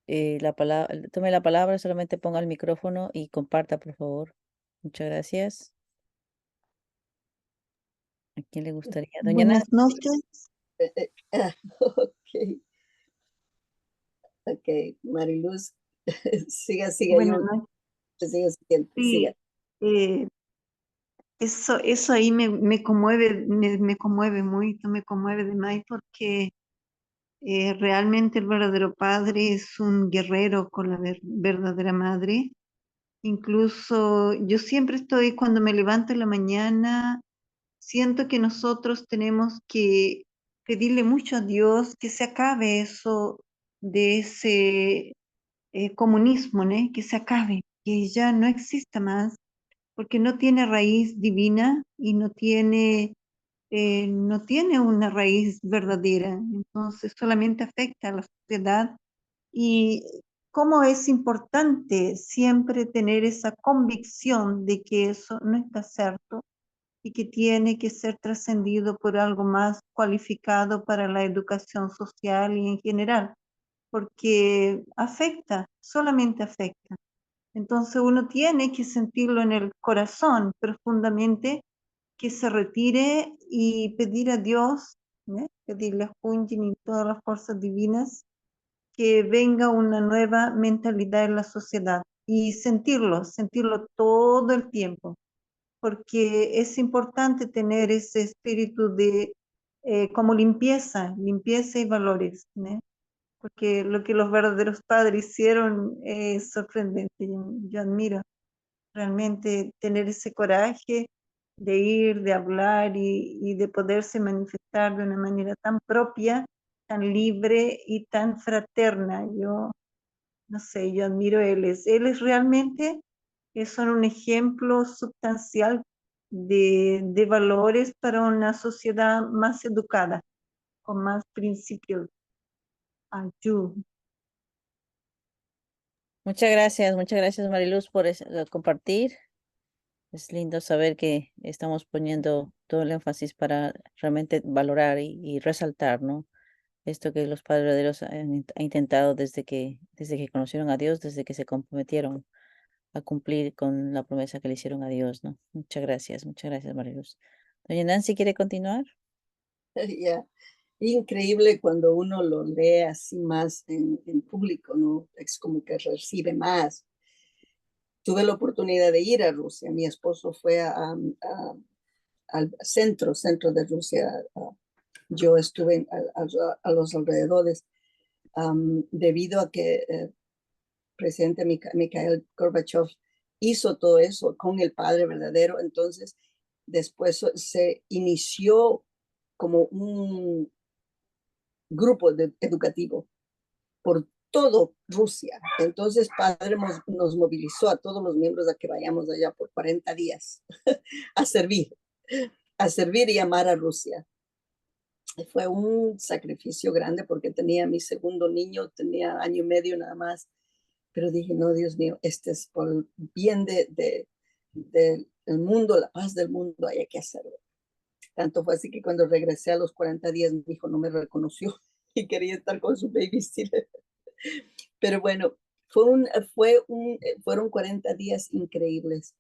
Tome la palabra, solamente ponga el micrófono y comparta, por favor. Muchas gracias. ¿A quién le gustaría? Doña Buenas Nancy. noches. Ok, ok, Mariluz, siga, Buenas yo noches. siga siguiente, siga. Sí, eh, eso ahí me conmueve, me conmueve mucho, me conmueve demais porque realmente el verdadero padre es un guerrero con la verdadera madre. Incluso yo siempre estoy, cuando me levanto en la mañana, siento que nosotros tenemos que pedirle mucho a Dios que se acabe eso de ese comunismo, ¿no? Que se acabe, que ya no exista más, porque no tiene raíz divina y no tiene una raíz verdadera. Entonces solamente afecta a la sociedad. Y cómo es importante siempre tener esa convicción de que eso no está cierto y que tiene que ser trascendido por algo más cualificado para la educación social y en general, porque afecta, solamente afecta. Entonces uno tiene que sentirlo en el corazón profundamente, que se retire y pedir a Dios, pedirle a Junjin y todas las fuerzas divinas, que venga una nueva mentalidad en la sociedad y sentirlo todo el tiempo, porque es importante tener ese espíritu de como limpieza y valores, ¿no? Porque lo que los verdaderos padres hicieron es sorprendente. Yo admiro realmente tener ese coraje de ir, de hablar y de poderse manifestar de una manera tan propia, tan libre y tan fraterna. Yo, no sé, yo admiro a él es realmente, son un ejemplo sustancial de valores para una sociedad más educada, con más principios. Ayú. Muchas gracias Mariluz por compartir. Es lindo saber que estamos poniendo todo el énfasis para realmente valorar y resaltar, ¿no? Esto que los padres verdaderos han intentado desde que conocieron a Dios, desde que se comprometieron a cumplir con la promesa que le hicieron a Dios, ¿no? Muchas gracias Mariluz. Doña Nancy, ¿quiere continuar? Ya, increíble cuando uno lo lee así más en público, ¿no? Es como que recibe más. Tuve la oportunidad de ir a Rusia. Mi esposo fue al centro de Rusia. Yo estuve a los alrededores debido a que presidente Mikhail Gorbachev hizo todo eso con el padre verdadero. Entonces, después se inició como un grupo educativo por todo Rusia. Entonces, padre nos movilizó a todos los miembros a que vayamos allá por 40 días a servir y amar a Rusia. Fue un sacrificio grande porque tenía mi segundo niño, tenía año y medio nada más, pero dije, no, Dios mío, este es por el bien del mundo, la paz del mundo, hay que hacerlo. Tanto fue así que cuando regresé a los 40 días, mi hijo no me reconoció y quería estar con su babysitter. Pero bueno, fueron 40 días increíbles.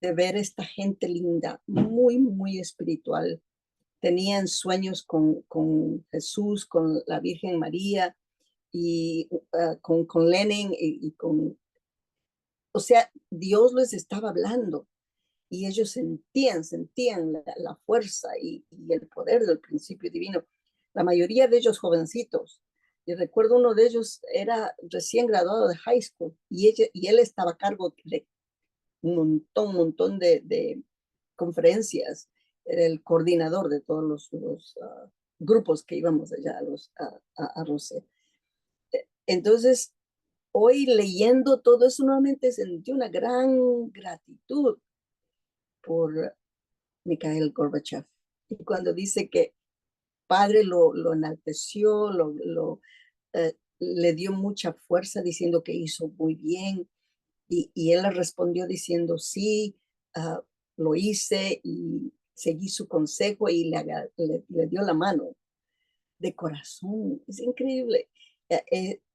de ver esta gente linda, muy, muy espiritual. Tenían sueños con Jesús, con la Virgen María y con Lenin y con, o sea, Dios les estaba hablando y ellos sentían la fuerza y el poder del principio divino. La mayoría de ellos jovencitos. Y recuerdo uno de ellos era recién graduado de high school y él estaba a cargo de un montón de conferencias. Era el coordinador de todos los grupos que íbamos allá a Rusia. Entonces, hoy leyendo todo eso nuevamente sentí una gran gratitud por Mikhail Gorbachev. Y cuando dice que padre lo enalteció, le dio mucha fuerza diciendo que hizo muy bien. Y él le respondió diciendo, sí, lo hice y seguí su consejo y le dio la mano de corazón. Es increíble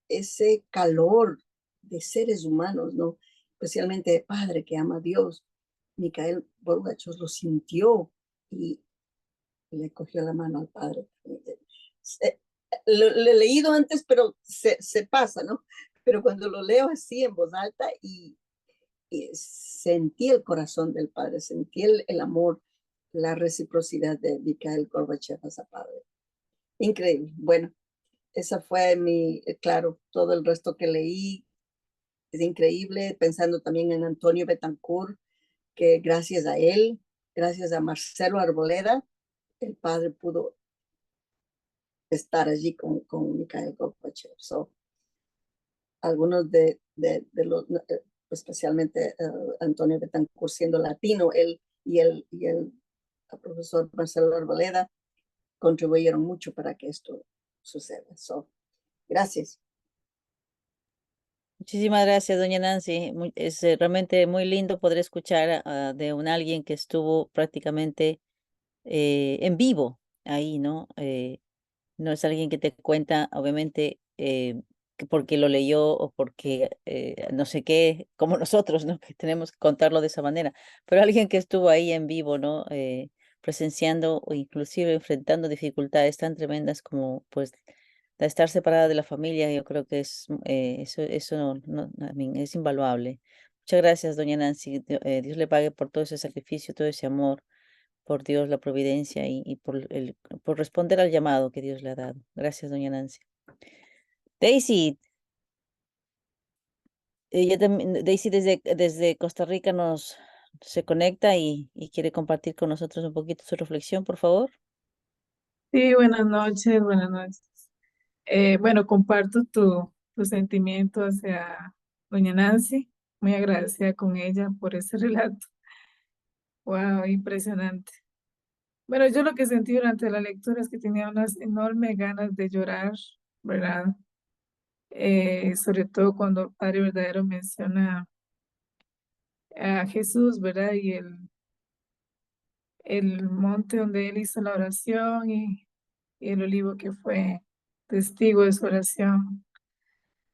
ese calor de seres humanos, ¿no? Especialmente de padre que ama a Dios. Mikhail Gorbachev lo sintió y le cogió la mano al padre. Lo he leído antes, pero se pasa, ¿no? Pero cuando lo leo así en voz alta y sentí el corazón del padre, sentí el amor, la reciprocidad de Mikhail Gorbachev a su padre. Increíble. Bueno, esa fue claro, todo el resto que leí es increíble, pensando también en Antonio Betancourt, que gracias a él, gracias a Marcelo Arboleda, el padre pudo estar allí con Mikhail Gorbachev. So, algunos de los, especialmente Antonio Betancourt siendo latino, él y el profesor Marcelo Arboleda contribuyeron mucho para que esto suceda. So, gracias. Muchísimas gracias, doña Nancy. Es realmente muy lindo poder escuchar de alguien que estuvo prácticamente en vivo ahí, ¿no? No es alguien que te cuenta, obviamente, porque lo leyó o porque no sé qué, como nosotros, ¿no? Que tenemos que contarlo de esa manera, pero alguien que estuvo ahí en vivo, ¿no? Presenciando o inclusive enfrentando dificultades tan tremendas como, pues, de estar separada de la familia, yo creo que eso es invaluable. Muchas gracias, doña Nancy. Dios le pague por todo ese sacrificio, todo ese amor, por Dios, la providencia y por responder al llamado que Dios le ha dado. Gracias, doña Nancy. Daisy, Daisy desde Costa Rica se conecta y quiere compartir con nosotros un poquito su reflexión, por favor. Sí, buenas noches, buenas noches. Bueno, comparto tu sentimiento hacia doña Nancy, muy agradecida con ella por ese relato. Wow, impresionante. Bueno, yo lo que sentí durante la lectura es que tenía unas enormes ganas de llorar, ¿verdad? Sobre todo cuando el Padre Verdadero menciona a Jesús, ¿verdad? Y el monte donde él hizo la oración y el olivo que fue testigo de su oración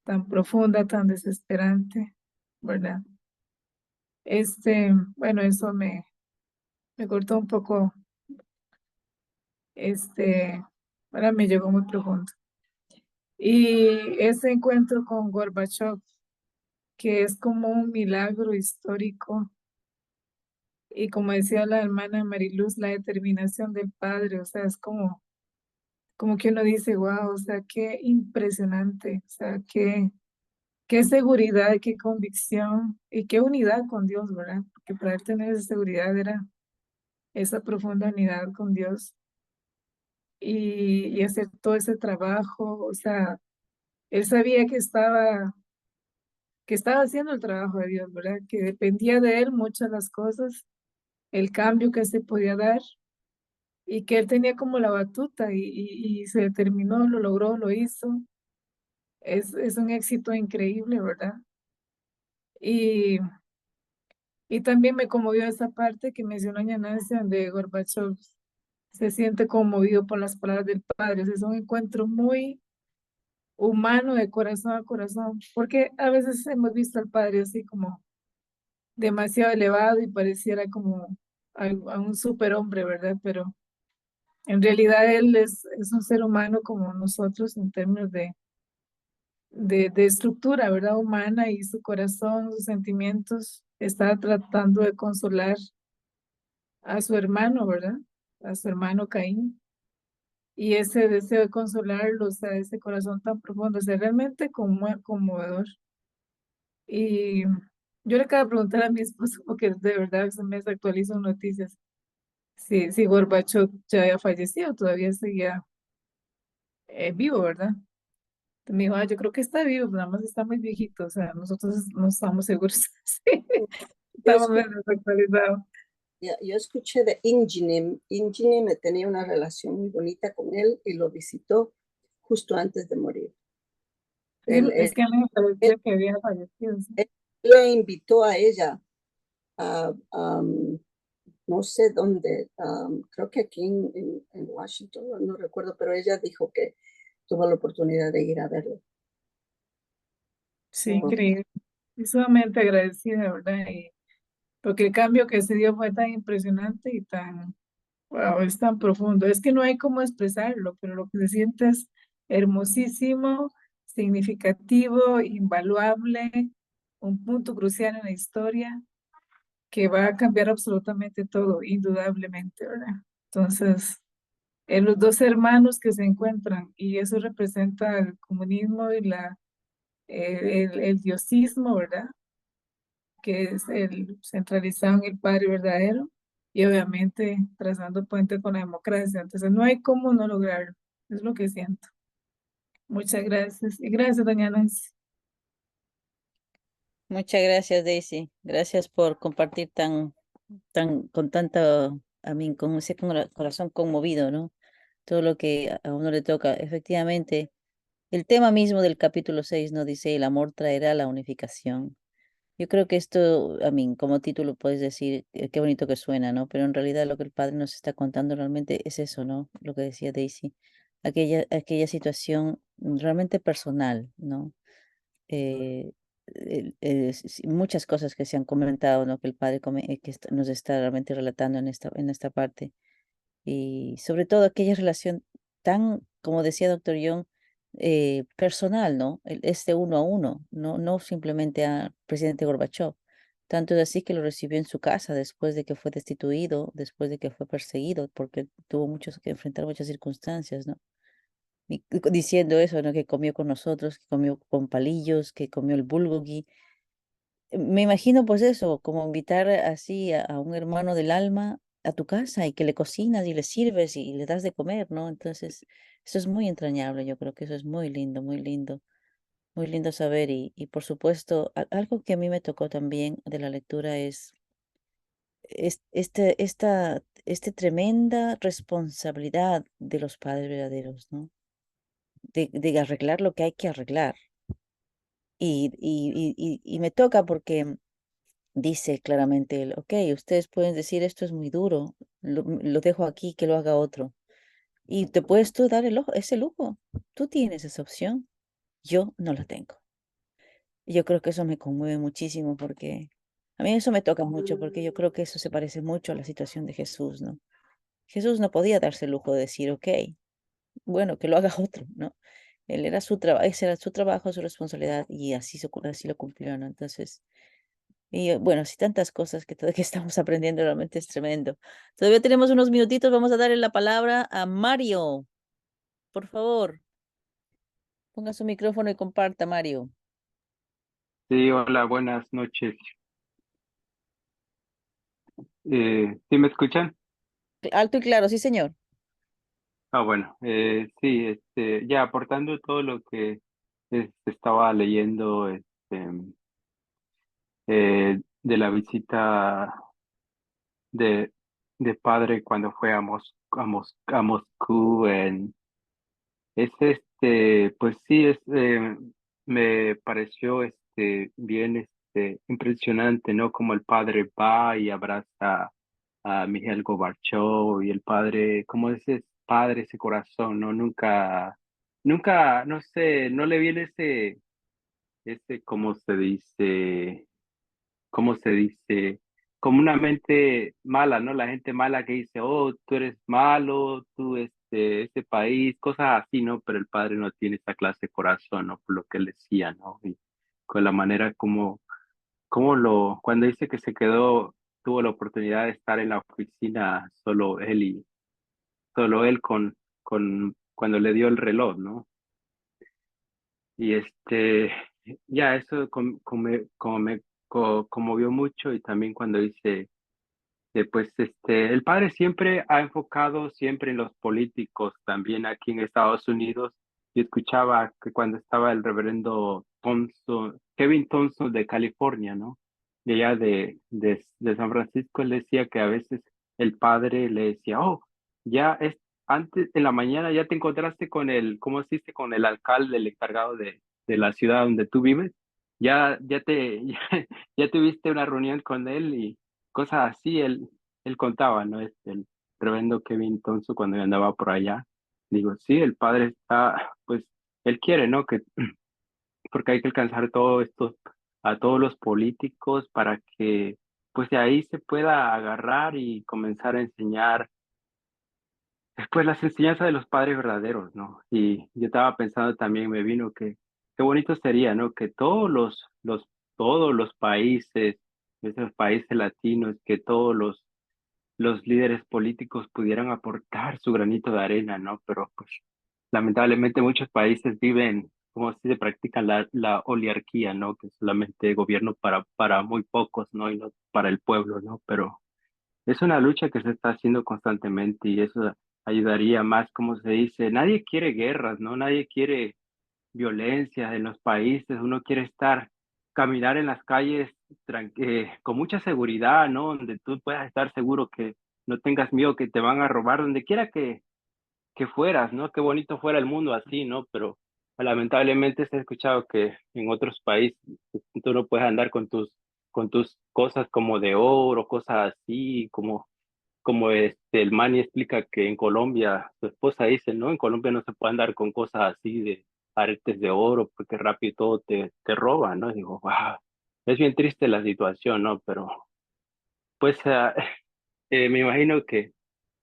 tan profunda, tan desesperante, ¿verdad? Bueno, eso me cortó un poco, ahora me llegó muy profundo. Y ese encuentro con Gorbachev, que es como un milagro histórico, y como decía la hermana Mariluz, la determinación del padre, o sea, es como que uno dice, wow, o sea, qué impresionante, o sea, qué seguridad, qué convicción y qué unidad con Dios, ¿verdad? Porque para él tener esa seguridad era esa profunda unidad con Dios y hacer todo ese trabajo, o sea, él sabía que estaba haciendo el trabajo de Dios, ¿verdad? Que dependía de él muchas las cosas, el cambio que se podía dar y que él tenía como la batuta y se determinó, lo logró, lo hizo. Es un éxito increíble, ¿verdad? Y también me conmovió esa parte que mencionó doña Nancy, donde Gorbachev se siente conmovido por las palabras del Padre. O sea, es un encuentro muy humano de corazón a corazón, porque a veces hemos visto al Padre así como demasiado elevado y pareciera como a un superhombre, ¿verdad? Pero en realidad él es un ser humano como nosotros en términos de estructura, ¿verdad? Humana, y su corazón, sus sentimientos, está tratando de consolar a su hermano, ¿verdad? A su hermano Caín. Y ese deseo de consolarlo, o sea, ese corazón tan profundo, o sea, realmente conmovedor. Y yo le acabo de preguntar a mi esposo, porque de verdad se me actualizan noticias, si Gorbachev ya había fallecido, todavía seguía vivo, ¿verdad? Entonces me dijo, yo creo que está vivo, nada más está muy viejito, o sea, nosotros no estamos seguros. Sí, Yo estamos escuché, menos actualizados. yo escuché de Inginem. Inginem tenía una relación muy bonita con él y lo visitó justo antes de morir. Sí, Él, es él- que a mí me él- parecía que había fallecido. Sí. él le invitó a ella a, no sé dónde, creo que aquí en Washington, no recuerdo, pero ella dijo que tuvo la oportunidad de ir a verlo. Sí, So, increíble. Y sumamente agradecida, ¿verdad? Y porque el cambio que se dio fue tan impresionante y tan, wow, es tan profundo. Es que no hay cómo expresarlo, pero lo que se siente es hermosísimo, significativo, invaluable, un punto crucial en la historia que va a cambiar absolutamente todo, indudablemente, ¿verdad? Entonces, los dos hermanos que se encuentran, y eso representa el comunismo y el diosismo, ¿verdad? Que es el centralizado en el Padre verdadero, y obviamente trazando puente con la democracia. Entonces, no hay cómo no lograrlo. Es lo que siento. Muchas gracias. Y gracias, doña Nancy. Muchas gracias, Daisy. Gracias por compartir con tanto, con ese corazón conmovido, ¿no? Todo lo que a uno le toca. Efectivamente, el tema mismo del capítulo 6 nos dice, el amor traerá la unificación. Yo creo que esto, como título puedes decir, qué bonito que suena, ¿no? Pero en realidad lo que el padre nos está contando realmente es eso, ¿no? Lo que decía Daisy, aquella situación realmente personal, ¿no? eh, Muchas cosas que se han comentado, ¿no? Que el padre nos está realmente relatando en esta parte. Y sobre todo aquella relación tan, como decía doctor Young, personal, ¿no? Este uno a uno, no simplemente al presidente Gorbachev. Tanto es así que lo recibió en su casa después de que fue destituido, después de que fue perseguido, porque tuvo que enfrentar muchas circunstancias, ¿no? Diciendo eso, ¿no? Que comió con nosotros, que comió con palillos, que comió el bulgogi. Me imagino pues eso, como invitar así a un hermano del alma a tu casa y que le cocinas y le sirves y le das de comer, ¿no? Entonces, eso es muy entrañable, yo creo que eso es muy lindo saber y por supuesto, algo que a mí me tocó también de la lectura es este tremenda responsabilidad de los padres verdaderos, ¿no? De arreglar lo que hay que arreglar. Y me toca porque dice claramente él, ok, ustedes pueden decir esto es muy duro, lo dejo aquí, que lo haga otro. Y te puedes tú dar ese lujo. Tú tienes esa opción, yo no la tengo. Y yo creo que eso me conmueve muchísimo porque a mí eso me toca mucho porque yo creo que eso se parece mucho a la situación de Jesús, ¿no? Jesús no podía darse el lujo de decir, ok, bueno, que lo haga otro, ¿no? Él era su trabajo, ese era su trabajo, su responsabilidad y así lo cumplió, ¿no? Entonces, bueno, sí, tantas cosas que, que estamos aprendiendo realmente es tremendo. Todavía tenemos unos minutitos, vamos a darle la palabra a Mario. Por favor, ponga su micrófono y comparta, Mario. Sí, hola, buenas noches. ¿Sí me escuchan? Alto y claro, sí, señor. Bueno, sí, ya aportando todo lo que estaba leyendo de la visita de, de padre cuando fue a Moscú, pues sí, me pareció bien impresionante, ¿no? Como el padre va y abraza a Miguel Gorbachev y el padre, como ese padre, ese corazón, ¿no? Nunca, no sé, no le viene ¿cómo se dice? ¿cómo se dice? Como una mente mala, ¿no? La gente mala que dice, oh, tú eres malo, tú, ese país, cosas así, ¿no? Pero el padre no tiene esa clase de corazón, ¿no? Por lo que él decía, ¿no? Y con la manera cuando dice que se quedó, tuvo la oportunidad de estar en la oficina, solo él cuando le dio el reloj, ¿no? Y ya eso me conmovió mucho y también cuando dice pues el padre siempre ha enfocado siempre en los políticos, también aquí en Estados Unidos. Yo escuchaba que cuando estaba el reverendo Kevin Thompson de California, ¿no? De allá de San Francisco, él decía que a veces el padre le decía, oh, ya es antes en la mañana ya te encontraste con ¿cómo se dice? Con el alcalde, el encargado de la ciudad donde tú vives. Ya tuviste una reunión con él y cosas así, él contaba, ¿no? El reverendo Kevin Thompson cuando yo andaba por allá. Digo, sí, el padre está, pues, él quiere, ¿no? Porque hay que alcanzar a todos los políticos para que, pues, de ahí se pueda agarrar y comenzar a enseñar, pues, las enseñanzas de los padres verdaderos, ¿no? Y yo estaba pensando también, me vino que, qué bonito sería, ¿no? Que todos los países, esos países latinos, que todos los líderes políticos pudieran aportar su granito de arena, ¿no? Pero pues lamentablemente muchos países viven, como si se practica la oligarquía, ¿no? Que solamente gobierno para muy pocos, ¿no? Y no para el pueblo, ¿no? Pero es una lucha que se está haciendo constantemente y eso ayudaría más, como se dice, nadie quiere guerras, ¿no? Nadie quiere violencia en los países, uno quiere caminar en las calles con mucha seguridad, ¿no? Donde tú puedas estar seguro que no tengas miedo que te van a robar, donde quiera que fueras, ¿no? Qué bonito fuera el mundo así, ¿no? Pero lamentablemente se ha escuchado que en otros países tú no puedes andar con tus cosas como de oro, cosas así, como el Manny explica que en Colombia, su esposa dice, ¿no? En Colombia no se puede andar con cosas así de aretes de oro porque rápido todo te roba, ¿no? Y digo, wow, es bien triste la situación, ¿no? Pero pues me imagino que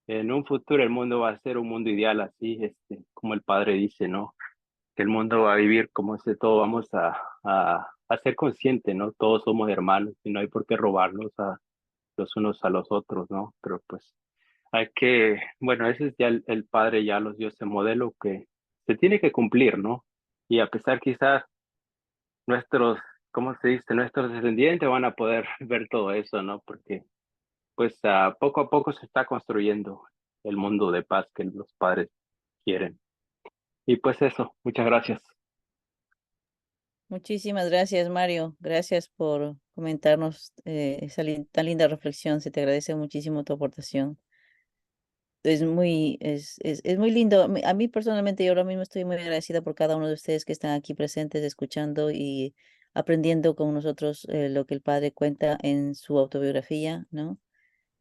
en un futuro el mundo va a ser un mundo ideal así, como el padre dice, ¿no? Que el mundo va a vivir como ese todo, vamos a ser conscientes, ¿no? Todos somos hermanos y no hay por qué robarnos a los unos a los otros, ¿no? Pero pues bueno, ese es ya el padre ya los dio ese modelo que se tiene que cumplir, ¿no? Y a pesar quizás nuestros, ¿cómo se dice? Nuestros descendientes van a poder ver todo eso, ¿no? Porque pues poco a poco se está construyendo el mundo de paz que los padres quieren. Y pues eso, muchas gracias. Muchísimas gracias, Mario. Gracias por comentarnos tan linda reflexión. Se te agradece muchísimo tu aportación. Es muy lindo. A mí personalmente, yo ahora mismo estoy muy agradecida por cada uno de ustedes que están aquí presentes, escuchando y aprendiendo con nosotros lo que el padre cuenta en su autobiografía, ¿no?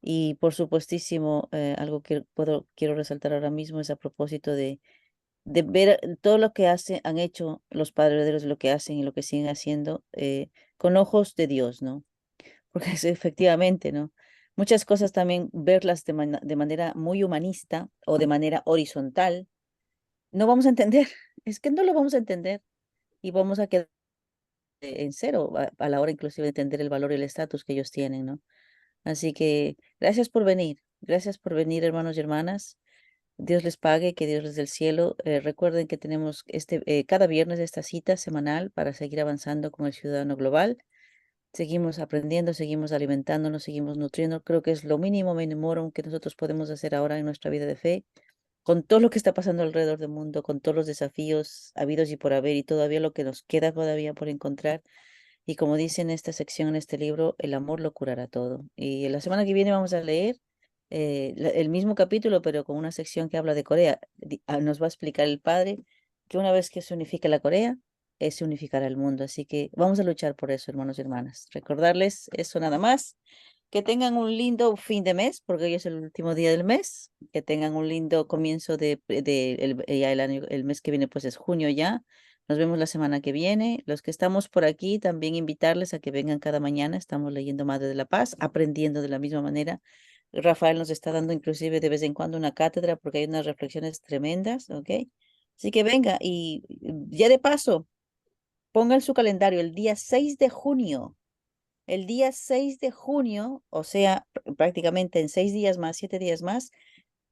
Y por supuestísimo, algo que quiero resaltar ahora mismo es a propósito de ver todo lo que han hecho los padres verdaderos, lo que hacen y lo que siguen haciendo con ojos de Dios, ¿no? Porque es efectivamente, ¿no? Muchas cosas también verlas de manera muy humanista o de manera horizontal, no vamos a entender, es que no lo vamos a entender y vamos a quedar en cero a la hora inclusive de entender el valor y el estatus que ellos tienen, ¿no? Así que gracias por venir, hermanos y hermanas. Dios les pague, que Dios les dé el cielo. Recuerden que tenemos cada viernes esta cita semanal para seguir avanzando con el ciudadano global. Seguimos aprendiendo, seguimos alimentándonos, seguimos nutriendo. Creo que es lo mínimo mínimo que nosotros podemos hacer ahora en nuestra vida de fe, con todo lo que está pasando alrededor del mundo, con todos los desafíos habidos y por haber y todavía lo que nos queda todavía por encontrar. Y como dice en esta sección, en este libro, el amor lo curará todo. Y la semana que viene vamos a leer el mismo capítulo, pero con una sección que habla de Corea. Nos va a explicar el padre que una vez que se unifique la Corea, se unificará el mundo. Así que vamos a luchar por eso, hermanos y hermanas. Recordarles eso nada más. Que tengan un lindo fin de mes, porque hoy es el último día del mes. Que tengan un lindo comienzo ya el mes que viene, pues es junio ya. Nos vemos la semana que viene. Los que estamos por aquí, también invitarles a que vengan cada mañana. Estamos leyendo Madre de la Paz, aprendiendo de la misma manera. Rafael nos está dando inclusive de vez en cuando una cátedra porque hay unas reflexiones tremendas, ¿ok? Así que venga y ya de paso, ponga en su calendario el día 6 de junio. El día 6 de junio, o sea, prácticamente en 6 días más, 7 días más,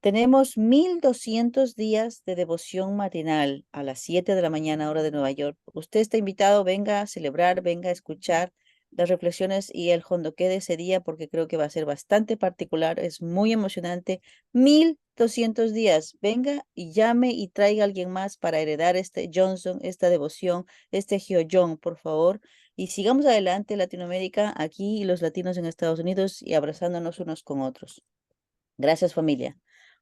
tenemos 1200 días de devoción matinal a las 7 de la mañana, hora de Nueva York. Usted está invitado, venga a celebrar, venga a escuchar las reflexiones y el hondoké de ese día, porque creo que va a ser bastante particular, es muy emocionante. 1200 días, venga y llame y traiga a alguien más para heredar este Johnson, esta devoción, este Hyojon, por favor. Y sigamos adelante, Latinoamérica, aquí y los latinos en Estados Unidos y abrazándonos unos con otros. Gracias, familia.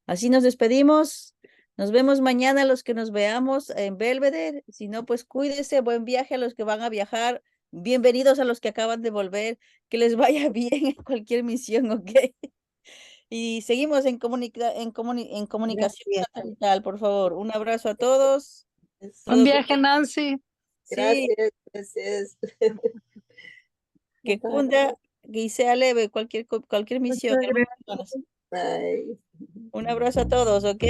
Así nos despedimos. Nos vemos mañana los que nos veamos en Belvedere. Si no, pues cuídese. Buen viaje a los que van a viajar. Bienvenidos a los que acaban de volver. Que les vaya bien en cualquier misión, ¿ok? Y seguimos en comunicación Gracias. satelital, por favor. Un abrazo a todos. Buen viaje, Nancy. Sí, Gracias, gracias. que cunda y sea leve cualquier misión. hermanos. Bye. Un abrazo a todos, ¿ok?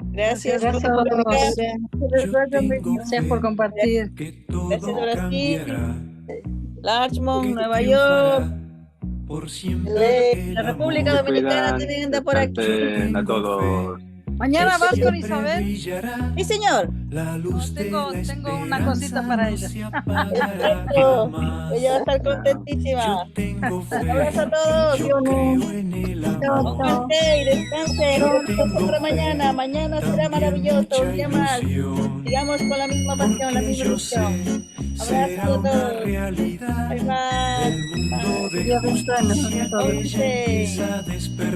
Gracias. Gracias a por todos. estar. Gracias por compartir. Gracias, Brasil. Larchmont, Nueva York. La República Se Dominicana cuidan, también anda por aquí. descansen a todos. Mañana vas con Isabel. Sí, señor. Tengo una cosita para ella. Perfecto. Ella va a estar contentísima. Un abrazo a todos. Pónganse y descansen. Nos vemos otra mañana. Mañana será maravilloso. Un día más. Sigamos con la misma pasión, la misma ilusión. Abrazo a todos. Bye bye. Dios bendiga a todos. Bye.